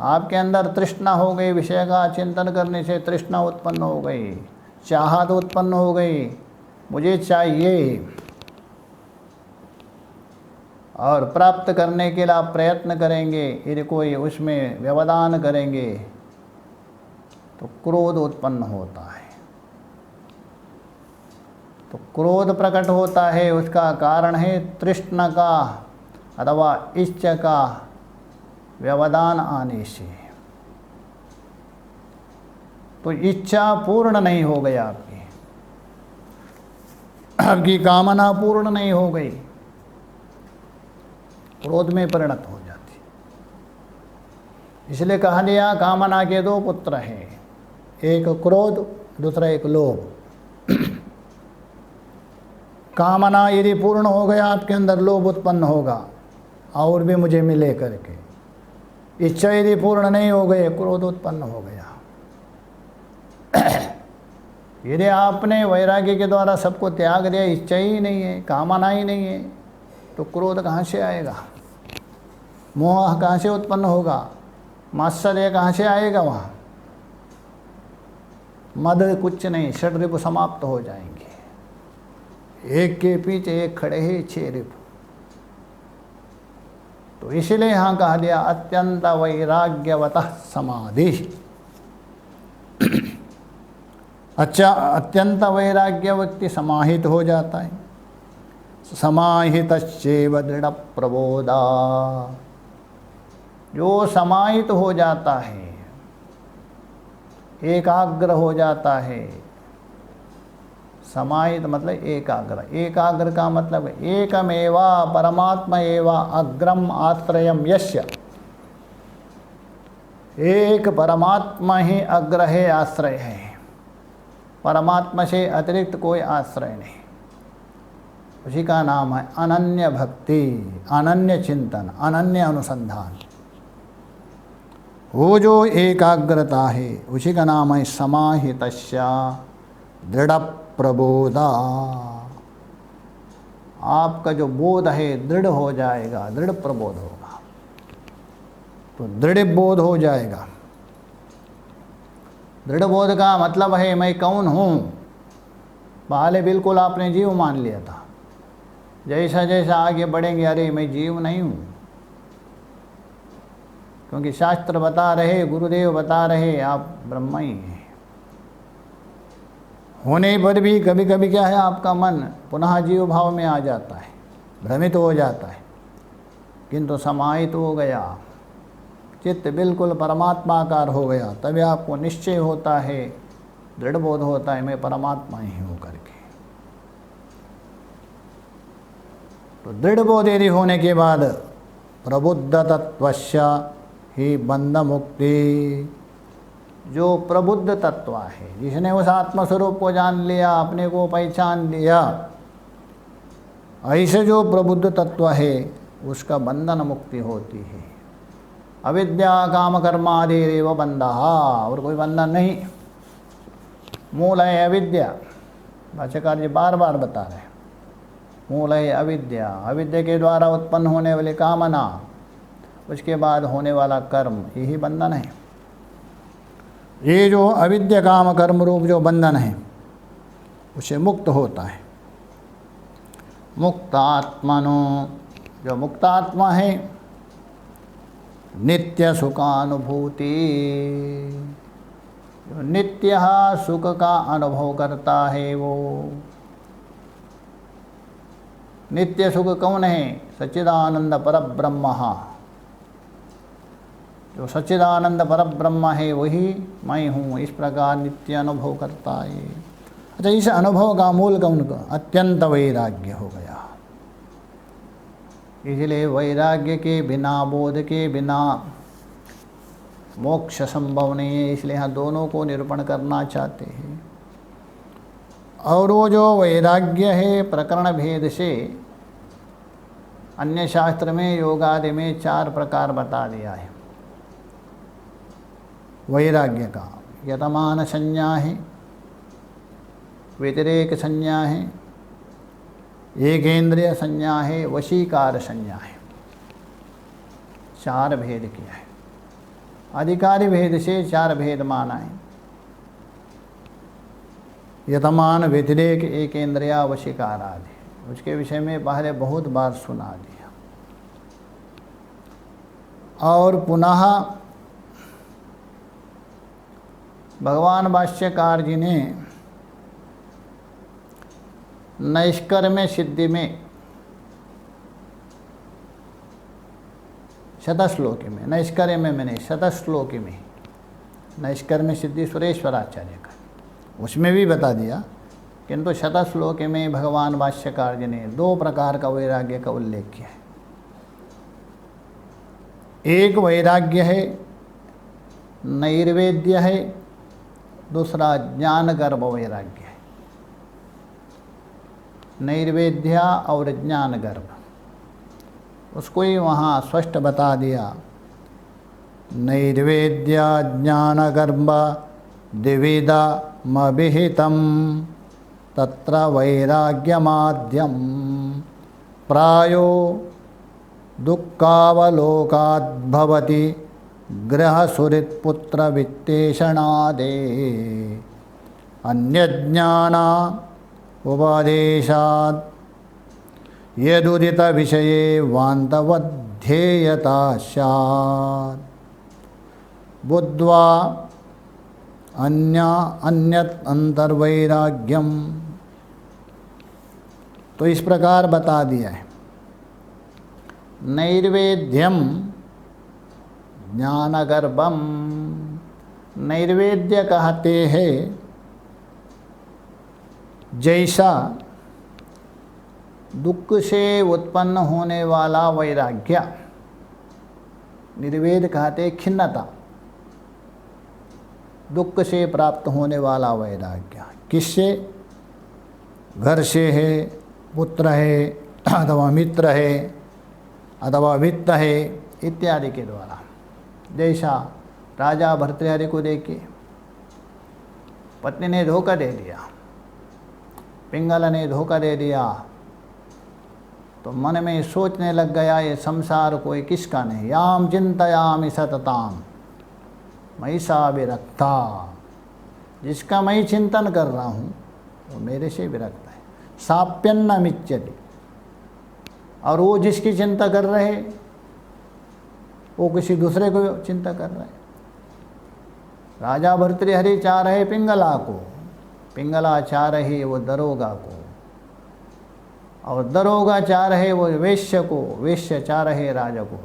आपके अंदर तृष्णा हो गई, विषय का चिंतन करने से तृष्णा उत्पन्न हो गई, चाहत उत्पन्न हो गई, मुझे चाहिए, और प्राप्त करने के लिए आप प्रयत्न करेंगे। यदि कोई उसमें व्यवधान करेंगे तो क्रोध उत्पन्न होता है। तो क्रोध प्रकट होता है, उसका कारण है तृष्णा का अथवा इच्छा का व्यवधान आने से। तो इच्छा पूर्ण नहीं हो गई आपकी, आपकी कामना पूर्ण नहीं हो गई, क्रोध में परिणत हो जाती। इसलिए कहा दिया कामना के 2 पुत्र हैं, एक क्रोध, दूसरा एक लोभ। कामना यदि पूर्ण हो गया आपके अंदर, लोभ उत्पन्न होगा और भी मुझे मिले करके। इच्छा यदि पूर्ण नहीं हो गई, क्रोध उत्पन्न हो गया। यदि आपने वैराग्य के द्वारा सबको त्याग दिया, इच्छा ही नहीं है, कामना ही नहीं है, तो क्रोध कहाँ से आएगा? मोह कहाँ से उत्पन्न होगा? मात्सर्य कहाँ से आएगा? वहाँ मद कुछ नहीं, षड्रिपु समाप्त हो जाएंगे। एक के पीछे एक खड़े हैं 6 रिपु। तो इसलिए यहाँ कहा दिया अत्यंत वैराग्यवतः समाधि। अच्छा, अत्यंत वैराग्य व्यक्ति समाहित हो जाता है। समाहितश्चैव दृढ़ प्रबोधा, जो समाहित हो जाता है, एकाग्र हो जाता है। समाहित मतलब एकाग्र, एकाग्र का मतलब एकमेवा परमात्मा एवा अग्रम आश्रयम यस्य, एक परमात्मा ही अग्र है, आश्रय है। परमात्मा से अतिरिक्त कोई आश्रय नहीं। उसी का नाम है अनन्य भक्ति, अनन्य चिंतन, अनन्य अनुसंधान। वो जो एकाग्रता है उसी का नाम है समाहितस्य दृढ़ प्रबोधा। आपका जो बोध है दृढ़ हो जाएगा, दृढ़ प्रबोध होगा, तो दृढ़ बोध हो जाएगा। दृढ़ बोध का मतलब है मैं कौन हूँ। पहले बिल्कुल आपने जीव मान लिया था, जैसा जैसा आगे बढ़ेंगे अरे मैं जीव नहीं हूँ, क्योंकि शास्त्र बता रहे, गुरुदेव बता रहे आप ब्रह्म ही हैं। होने पर भी कभी कभी क्या है, आपका मन पुनः जीव भाव में आ जाता है, भ्रमित हो जाता है, किंतु समाहित हो गया, चित्त बिल्कुल परमात्माकार हो गया, तभी आपको निश्चय होता है, दृढ़ बोध होता है मैं परमात्मा ही हूँ करके। तो दृढ़ बोध यदि होने के बाद प्रबुद्ध तत्वस्य ही बंध मुक्ति, जो प्रबुद्ध तत्व है, जिसने उस आत्मस्वरूप को जान लिया, अपने को पहचान लिया, ऐसे जो प्रबुद्ध तत्व है उसका बंधन मुक्ति होती है। अविद्या काम कर्मादिरेव बंधः, और कोई बंधन नहीं। मूल है अविद्या, भाष्यकार जी बार बार बता रहे हैं, मूल है अविद्या। अविद्या के द्वारा उत्पन्न होने वाली कामना, उसके बाद होने वाला कर्म, यही बंधन है। ये जो अविद्या काम कर्म रूप जो बंधन है उसे मुक्त होता है। मुक्तात्मनो, जो मुक्तात्मा है, नित्य सुखानुभूति, जो नित्य सुख का अनुभव करता है, वो नित्य सुख कौन है? सच्चिदानंद परब्रह्म। जो सच्चिदानंद परब्रह्म है वही मैं हूँ, इस प्रकार नित्य अनुभव करता है। अच्छा, इस अनुभव का मूल कौन का? अत्यंत वैराग्य हो गया। इसलिए वैराग्य के बिना, बोध के बिना मोक्ष संभव नहीं है। इसलिए यहाँ दोनों को निरूपण करना चाहते हैं। और वो जो वैराग्य है प्रकरण भेद से, अन्य शास्त्र में योगादि में 4 प्रकार बता दिया है वैराग्य का। यतमान संज्ञा है, व्यतिरेक संज्ञा है, एकेंद्रिय संज्ञा है, वशीकार संज्ञा है। 4 भेद किया है। अधिकारी भेद से 4 भेद माना है। यतमान, व्यतिरेक, एकेंद्रिय, वशीकार आदि। उसके विषय में पहले बहुत बार सुना दिया। और पुनः भगवान भाष्यकार जी ने नैष्कर्म्य सिद्धि में शतश्लोकी में, नैष्कर्म्य में मैंने शतश्लोकी में, नैष्कर्म्य सिद्धि सुरेश्वराचार्य का, उसमें भी बता दिया, किंतु शतश्लोकी में भगवान भाष्यकार जी ने 2 प्रकार का वैराग्य का उल्लेख किया है। एक वैराग्य है नैर्वेद्य है, दूसरा ज्ञान गर्भ वैराग्य है। नैर्वेद्य और ज्ञान गर्भ, उसको ही वहाँ स्पष्ट बता दिया। नैर्वेद्य ज्ञान गर्भ द्विविधमभिहितं तत्र वैराग्यमाद्यं प्रायो दुःखावलोकाद्भवति गृहसुहृत्पुत्र वित्तेषणादे अन्यज्ञाना उपदेशात् यदुदित विषये वान्तवध्येयता स्यात् बुद्ध्वा अन्यत् अंतर्वैराग्यम। तो इस प्रकार बता दिया है। नैर्वेद्यम ज्ञानगर्भम, नैर्वेद्य कहते हैं जैसा दुख से उत्पन्न होने वाला वैराग्य, निर्वेद कहते खिन्नता, दुख से प्राप्त होने वाला वैराग्य। किससे? घर से है, पुत्र है, अथवा मित्र है, अथवा वित्त है, इत्यादि के द्वारा। जैसा राजा भर्तृहरि को देखिए, पत्नी ने धोखा दे दिया, पिंगला ने धोखा दे दिया, तो मन में सोचने लग गया ये संसार कोई किसका नहीं। याम चिंतयामि सतताम मयि सा विरक्ता, जिसका मैं चिंतन कर रहा हूँ वो मेरे से विरक्त है। साप्यन्न मिच्यति, और वो जिसकी चिंता कर रहे वो किसी दूसरे को चिंता कर रहे। राजा भर्तृहरि चाह रहे पिंगला को, पिंगला चाह रही वो दरोगा को, और दरोगा चाह रहे वो वेश्य को, वेश्य चाह रहे राजा को।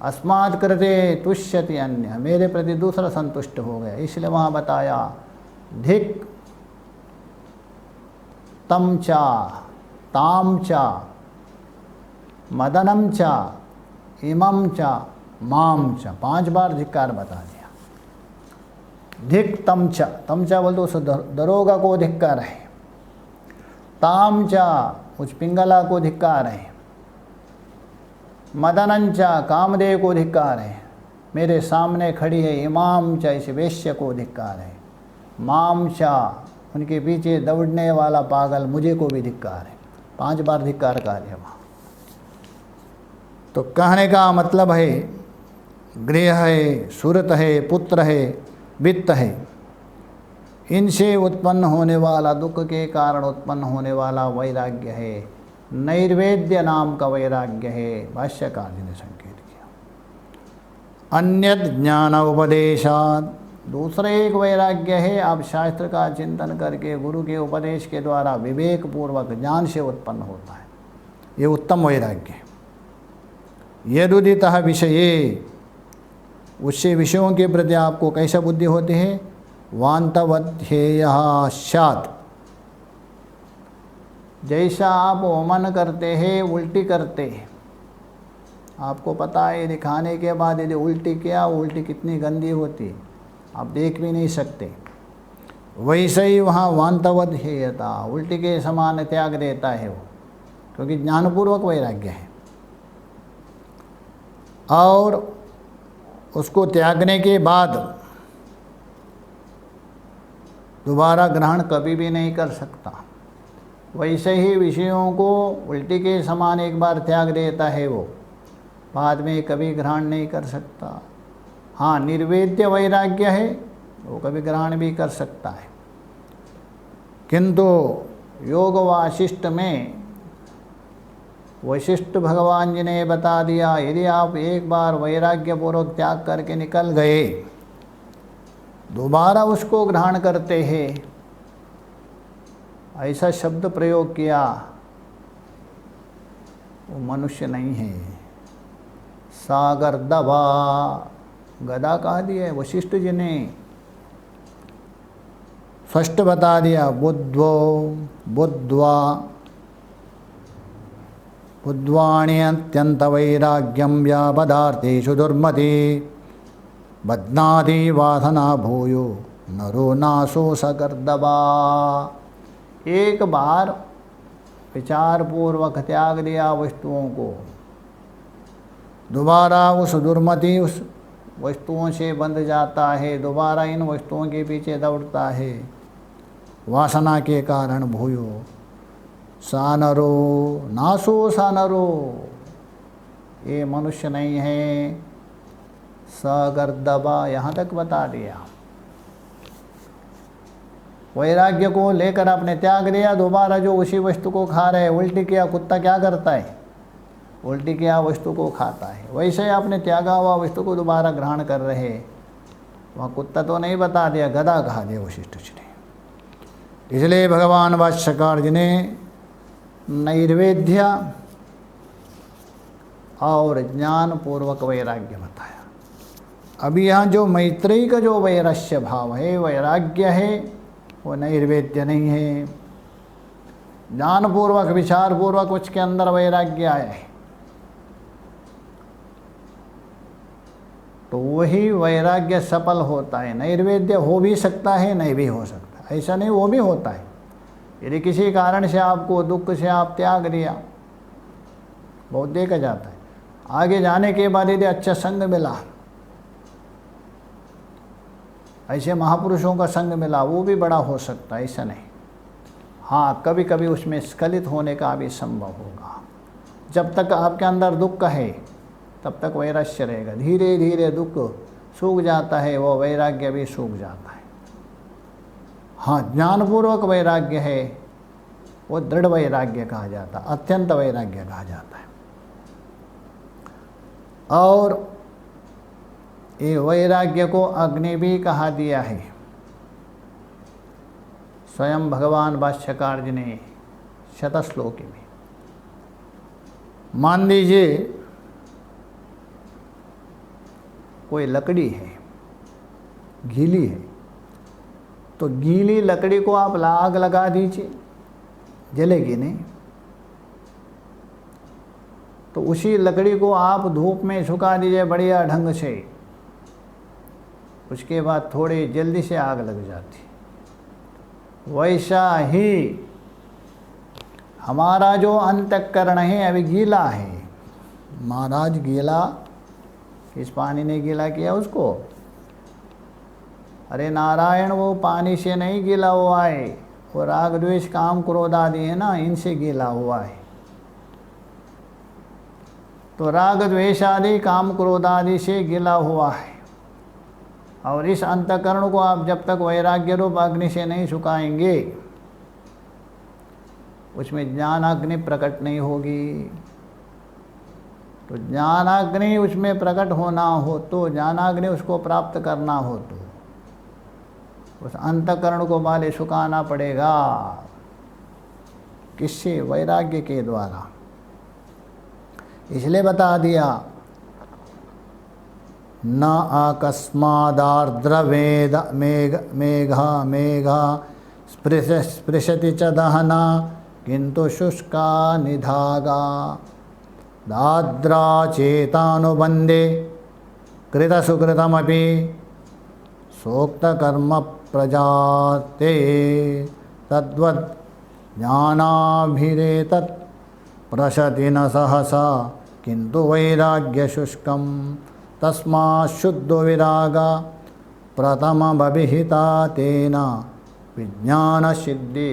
अस्मात् कृते तुष्यति अन्य, मेरे प्रति दूसरा संतुष्ट हो गया। इसलिए वहाँ बताया धिक तम चा ताम चा मदनम चा इमम चा माम चा, 5 बार धिक्कार बता दिया। धिक तम चा बोल तो उस दरोगा को धिक्कार है, ताम चा उस पिंगला को धिक्कार है, मदनंचा कामदेव को धिक्कार है, मेरे सामने खड़ी है इमाम चा इस वेश्य को धिक्कार है, माम चा उनके पीछे दौड़ने वाला पागल मुझे को भी धिक्कार है। 5 बार धिक्कार कार्य वहाँ। तो कहने का मतलब है गृह है, सुरत है, पुत्र है, वित्त है, इनसे उत्पन्न होने वाला दुख के कारण उत्पन्न होने वाला वैराग्य है, नैर्वेद्य नाम का वैराग्य है। भाष्यकार जी ने संकेत किया। अन्यद ज्ञान उपदेशात, दूसरा एक वैराग्य है, आप शास्त्र का चिंतन करके गुरु के उपदेश के द्वारा विवेक पूर्वक ज्ञान से उत्पन्न होता है, ये उत्तम वैराग्य है। यदुदितः विषये, उससे विषयों के प्रति आपको कैसा बुद्धि होती है? वान्तवध्येयः स्यात्, जैसा आप वमन करते हैं उल्टी करते हैं, आपको पता है यदि खाने के बाद यदि उल्टी किया, उल्टी कितनी गंदी होती आप देख भी नहीं सकते। वैसे ही वहाँ वान्तवध्येयता, उल्टी के समान त्याग देता है वो, क्योंकि ज्ञानपूर्वक वैराग्य है। और उसको त्यागने के बाद दोबारा ग्रहण कभी भी नहीं कर सकता। वैसे ही विषयों को उल्टी के समान एक बार त्याग देता है वो, बाद में कभी ग्रहण नहीं कर सकता। हाँ, निर्वेद्य वैराग्य है, वो कभी ग्रहण भी कर सकता है। किंतु योग वासिष्ठ में वशिष्ठ भगवान जी ने बता दिया, यदि आप एक बार वैराग्य पूर्वक त्याग करके निकल गए, दोबारा उसको ग्रहण करते हैं, ऐसा शब्द प्रयोग किया, वो मनुष्य नहीं है। सागर दबा, गदा कह दिया वशिष्ठ जी ने, स्पष्ट बता दिया। बुद्धो बुद्ध्वा बुद्ध्वाणि अत्यंत वैराग्यम व्यापदार्थेषु दुर्मति बध्नाति वासना भूयो नरो नासो सकर्दबा। एक बार विचार पूर्वक त्याग दिया वस्तुओं को, दोबारा उस दुर्मति उस वस्तुओं से बंध जाता है, दोबारा इन वस्तुओं के पीछे दौड़ता है, वासना के कारण भूयो सानरो नासो सानरो, ये मनुष्य नहीं है। सगर्दबा, यहाँ तक बता दिया। वैराग्य को लेकर आपने त्याग दिया, दोबारा जो उसी वस्तु को खा रहे, उल्टी किया, कुत्ता क्या करता है? उल्टी किया वस्तु को खाता है। वैसे ही आपने त्यागा हुआ वस्तु को दोबारा ग्रहण कर रहे, वहाँ कुत्ता तो नहीं बता दिया, गधा कहा दिया वशिष्ठ जी ने। इसलिए भगवान भाष्यकार जी ने नैर्वेद्य और ज्ञानपूर्वक वैराग्य बताया। अभी यहाँ जो मैत्रेयी का जो वैरस्य भाव है, वैराग्य है, वो नैर्वेद्य नहीं है। ज्ञानपूर्वक विचारपूर्वक उसके अंदर वैराग्य आया है, तो वही वैराग्य सफल होता है। नैर्वेद्य हो भी सकता है, नहीं भी हो सकता, ऐसा नहीं, वो भी होता है। यदि किसी कारण से आपको दुख से आप त्याग दिया, बहुत देखा जाता है, आगे जाने के बाद यदि अच्छा संग मिला, ऐसे महापुरुषों का संग मिला, वो भी बड़ा हो सकता है, ऐसा नहीं। हाँ, कभी कभी उसमें स्खलित होने का भी संभव होगा। जब तक आपके अंदर दुख है तब तक वैराग्य रहेगा। धीरे धीरे दुख सूख जाता है, वो वैराग्य भी सूख जाता है। हाँ, ज्ञानपूर्वक वैराग्य है, वो दृढ़ वैराग्य कहा जाता है, अत्यंत वैराग्य कहा जाता है। और ये वैराग्य को अग्नि भी कहा दिया है। स्वयं भगवान भाष्यकार जी ने शतश्लोकी में। मान लीजिए कोई लकड़ी है, गीली है, तो गीली लकड़ी को आप आग लगा दीजिए, जलेगी नहीं। तो उसी लकड़ी को आप धूप में सुखा दीजिए बढ़िया ढंग से, उसके बाद थोड़ी जल्दी से आग लग जाती। वैसा ही हमारा जो अंतःकरण है अभी गीला है। महाराज गीला, किस पानी ने गीला किया उसको? अरे नारायण, वो पानी से नहीं गीला हुआ है, वो राग द्वेष काम क्रोध आदि है ना, इनसे गीला हुआ है। तो राग द्वेष आदि काम क्रोध आदि से गीला हुआ है। और इस अंतःकरण को आप जब तक वैराग्य रूप अग्नि से नहीं सुखाएंगे, उसमें ज्ञानाग्नि प्रकट नहीं होगी। तो ज्ञानाग्नि उसमें प्रकट होना हो, तो ज्ञानाग्नि उसको प्राप्त करना हो, तो उस अंतःकरण को पहले सुखाना पड़ेगा। किससे? वैराग्य के द्वारा। इसलिए बता दिया, न अकस्मादार्द्रवेद मेघा स्पृशति च दहना किंतु शुष्का निधागा दाद्रा चेतानुबंधे कृतसुकृतमपि सोक्तकर्म प्रजाते तद्वद् ज्ञानाभिरेतत् प्रशति न सहसा किंतु वैराग्य शुष्कम तस्मात् शुद्धो विरागा प्रथममभिहिता तेन विज्ञान सिद्धि।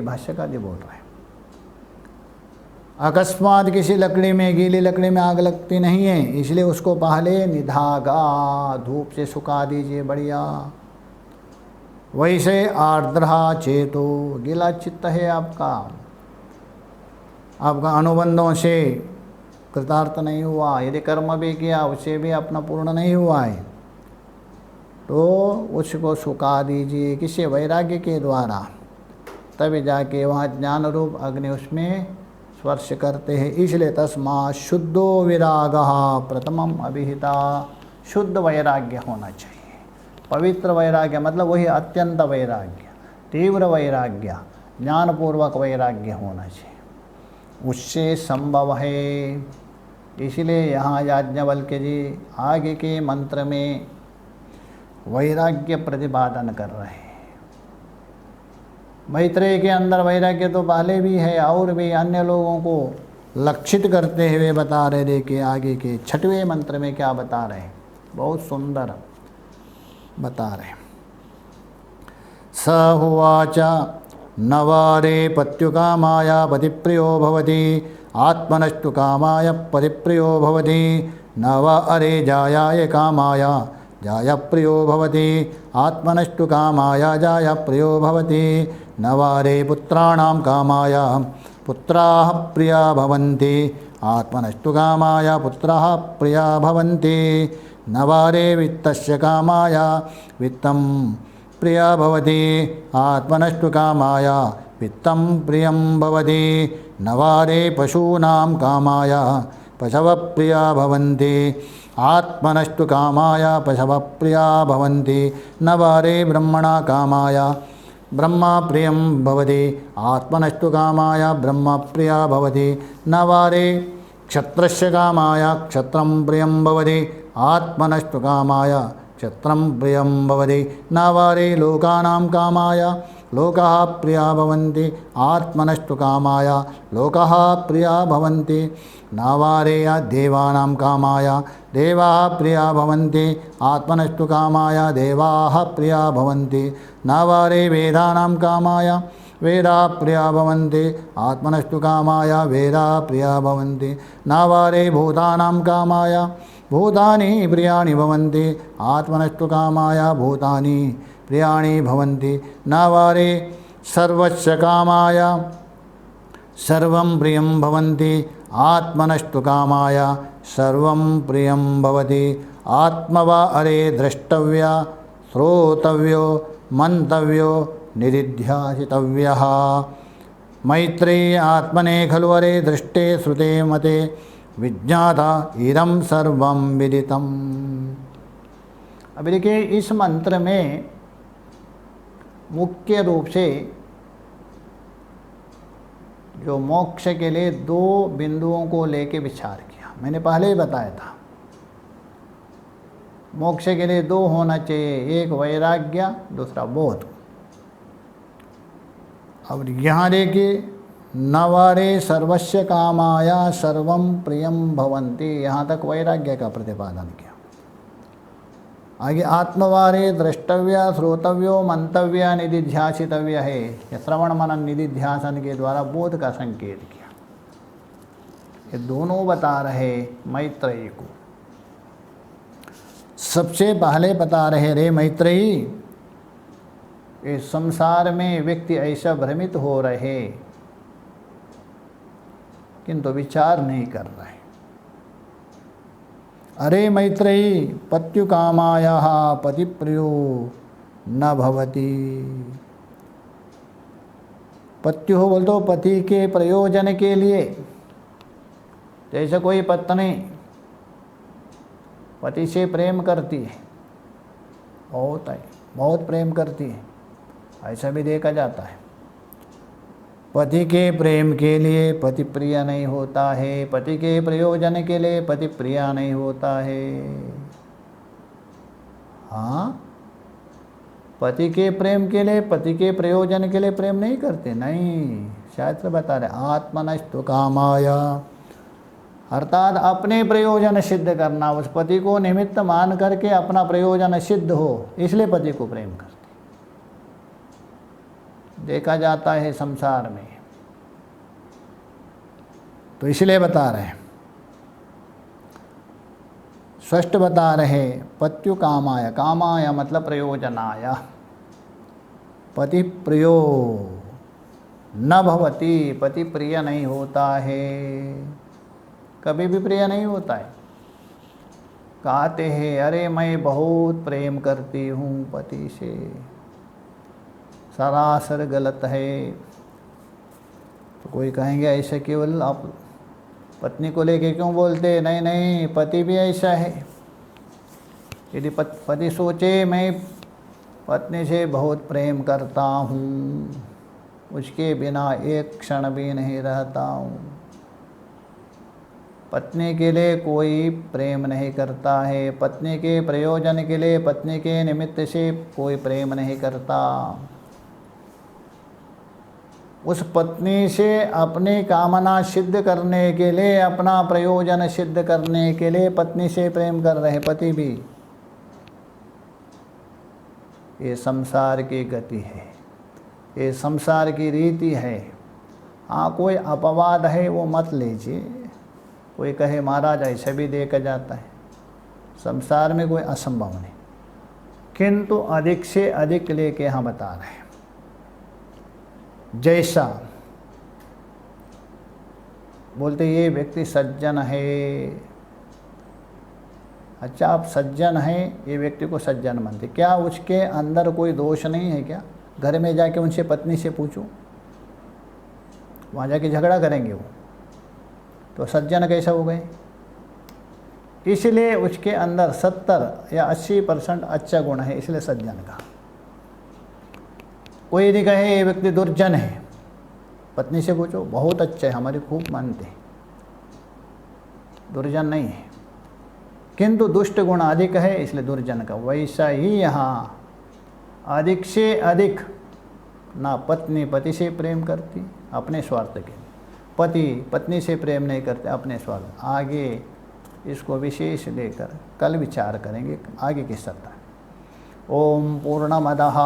भाष्यकार जी बोल रहे हैं, अकस्मात किसी लकड़ी में, गीली लकड़ी में आग लगती नहीं है, इसलिए उसको पहले निधागा, धूप से सुखा दीजिए बढ़िया। वैसे आर्द्रा चेतो, गीला चित्त है आपका अनुबंधों से कृतार्थ नहीं हुआ, यदि कर्म भी किया उसे भी अपना पूर्ण नहीं हुआ है, तो उसको सुखा दीजिए। किसी वैराग्य के द्वारा, तभी जाके वहाँ ज्ञान रूप अग्नि उसमें स्पर्श करते हैं। इसलिए तस्मात् शुद्धो विरागः प्रथमम अभिहिता, शुद्ध वैराग्य होना चाहिए। पवित्र वैराग्य मतलब वही अत्यंत वैराग्य, तीव्र वैराग्य, ज्ञानपूर्वक वैराग्य होना चाहिए, उससे संभव है। इसलिए यहाँ याज्ञवल्क्य जी आगे के मंत्र में वैराग्य प्रतिपादन कर रहे हैं। मैत्रेय के अंदर वैराग्य तो पहले भी है, और भी अन्य लोगों को लक्षित करते हुए बता रहे। देखिए आगे के 6वें मंत्र में क्या बता रहे हैं, बहुत सुंदर बता रहे। स उवाच नवारे पत्युकामाय पतिप्रियो भवति आत्मनस्तु कामाय पतिप्रियो भवति नव अरे जायाय कामाय जायप्रियो भवति आत्मनस्तु कामाय जायप्रियो भवति नवारे पुत्राणां कामाय पुत्राः प्रिया भवन्ति आत्मनस्तु कामाय पुत्राः प्रिया भवन्ति नवारे वित्तस्य कामाय वित्तं प्रिया भवति आत्मनस्तु कामाय वित्तं प्रियं भवति नवारे पशूनां कामाय पशवः प्रिया भवन्ति आत्मनस्तु कामाय पशवः प्रिया भवन्ति नवारे ब्रह्मणा कामाय ब्रह्मा प्रियं भवति आत्मनस्तु कामाय ब्रह्म प्रिया भवति नवारे क्षत्रस्य कामाय क्षत्रं प्रियं भवति आत्मनस्तु कामाय क्षत्रं प्रियं भवति नवारे लोकानां कामाय लोकाः प्रिया भवन्ति आत्मनस्तु कामाय लोकाः प्रिया भवन्ति नवारे देवानां कामाय देवाः प्रिया भवन्ति आत्मनस्तु कामाय देवाः प्रिया भवन्ति नवारे वेदानां कामाय वेदाः प्रिया भवन्ति आत्मनस्तु कामाय वेदाः प्रिया भवन्ति नवारे भूतानां कामाय भूतानि प्रियाणि भवन्ति आत्मनस्तु कामाय भूतानि प्रियाणि भवन्ति नवारे सर्वस्य कामाय सर्वं प्रियं भवन्ति आत्मनस्तु कामाय सर्वं प्रियं भवति आत्मवा अरे द्रष्टव्य श्रोतव्यो मंतव्यो निदिध्यासितव्यः मैत्रेयी आत्मने खलु अरे दृष्टे श्रुते मते विज्ञाता इदं सर्वं विदितम्। अभी देखिए इस मंत्र में मुख्य रूप से जो मोक्ष के लिए दो बिंदुओं को लेके विचार किया। मैंने पहले ही बताया था मोक्ष के लिए दो होना चाहिए, एक वैराग्य दूसरा बोध। अब यहाँ देखिए नवारे सर्वस्य कामाय सर्वं प्रियं भवन्ति, यहाँ तक वैराग्य का प्रतिपादन किया। आगे आत्मवारे द्रष्टव्य श्रोतव्यो मंतव्य निदिध्यासितव्य है, यह श्रवण मनन निदिध्यासन के द्वारा बोध का संकेत किया। ये दोनों बता रहे मैत्रेयी को। सबसे पहले बता रहे रे मैत्रेयी, इस संसार में व्यक्ति ऐसा भ्रमित हो रहे किंतु विचार नहीं कर रहे। अरे मैत्रेयी पत्युकामायाः पतिप्रियो न भवति। पत्यु हो बोल दो पति के प्रयोजन के लिए। जैसे कोई पत्नी पति से प्रेम करती है, बहुत प्रेम करती है, ऐसा भी देखा जाता है। पति के प्रेम के लिए पति प्रिय नहीं होता है, पति के प्रयोजन के लिए पति प्रिय नहीं होता है। हाँ, पति के प्रेम के लिए पति के प्रयोजन के लिए प्रेम नहीं करते, नहीं। शास्त्र बता रहे आत्मनस्तु कामाय, अर्थात अपने प्रयोजन सिद्ध करना, उस पति को निमित्त मान करके अपना प्रयोजन सिद्ध हो, इसलिए पति को प्रेम करते देखा जाता है संसार में। तो इसलिए बता रहे हैं, स्पष्ट बता रहे पत्यु कामाय, कामाय मतलब प्रयोजनाय, पति प्रियो न भवति, पति प्रिय नहीं होता है, कभी भी प्रिय नहीं होता है। कहते हैं अरे मैं बहुत प्रेम करती हूँ पति से, सरासर गलत है। तो कोई कहेंगे ऐसे केवल आप पत्नी को लेके क्यों बोलते? नहीं नहीं, पति भी ऐसा है। यदि पति सोचे मैं पत्नी से बहुत प्रेम करता हूँ, उसके बिना एक क्षण भी नहीं रहता हूँ, पत्नी के लिए कोई प्रेम नहीं करता है, पत्नी के प्रयोजन के लिए पत्नी के निमित्त से कोई प्रेम नहीं करता, उस पत्नी से अपनी कामना सिद्ध करने के लिए, अपना प्रयोजन सिद्ध करने के लिए पत्नी से प्रेम कर रहे पति भी। ये संसार की गति है, ये संसार की रीति है। हाँ, कोई अपवाद है वो मत लीजिए। कोई कहे महाराज ऐसे भी देखा जाता है, संसार में कोई असंभव नहीं, किंतु अधिक से अधिक लेके यहाँ बता रहे हैं। जैसा बोलते ये व्यक्ति सज्जन है, अच्छा, आप सज्जन हैं, ये व्यक्ति को सज्जन मानते, क्या उसके अंदर कोई दोष नहीं है क्या? घर में जाके उनसे पत्नी से पूछो, वहाँ जाके झगड़ा करेंगे वो, तो सज्जन कैसे हो गए? इसलिए उसके अंदर 70 या 80% अच्छा गुण है, इसलिए सज्जन का। कोई यदि कहे ये व्यक्ति दुर्जन है, पत्नी से पूछो, बहुत अच्छा है, हमारी खूब मानते हैं, दुर्जन नहीं है, किंतु दुष्ट गुण अधिक है, इसलिए दुर्जन का। वैसा ही यहाँ अधिक से अधिक ना पत्नी पति से प्रेम करती अपने स्वार्थ के, पति पत्नी से प्रेम नहीं करते अपने स्वार्थ। आगे इसको विशेष लेकर कल विचार करेंगे आगे की सप्ताह। ओम पूर्णमदः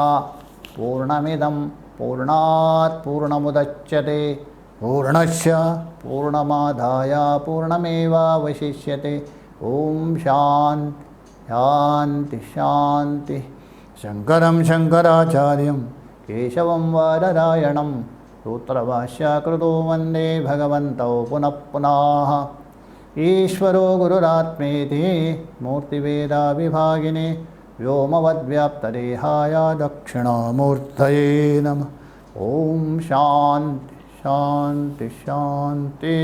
पूर्णमिदं पूर्णात् पूर्णमुदच्यते पूर्णस्य पूर्णमादाय पूर्णमेवावशिष्यते। ओम शांति शांति शांति। शंकरं शंकराचार्यं केशवं वादरायणं सूत्रभाष्यकृतो वन्दे भगवन्तौ पुनः पुनः। ईश्वरो गुरुरात्मेति मूर्तिभेदविभागिने व्योमवद्व्याप्तदेहाय दक्षिणामूर्तये नमः। ओम शांति शांति शांति।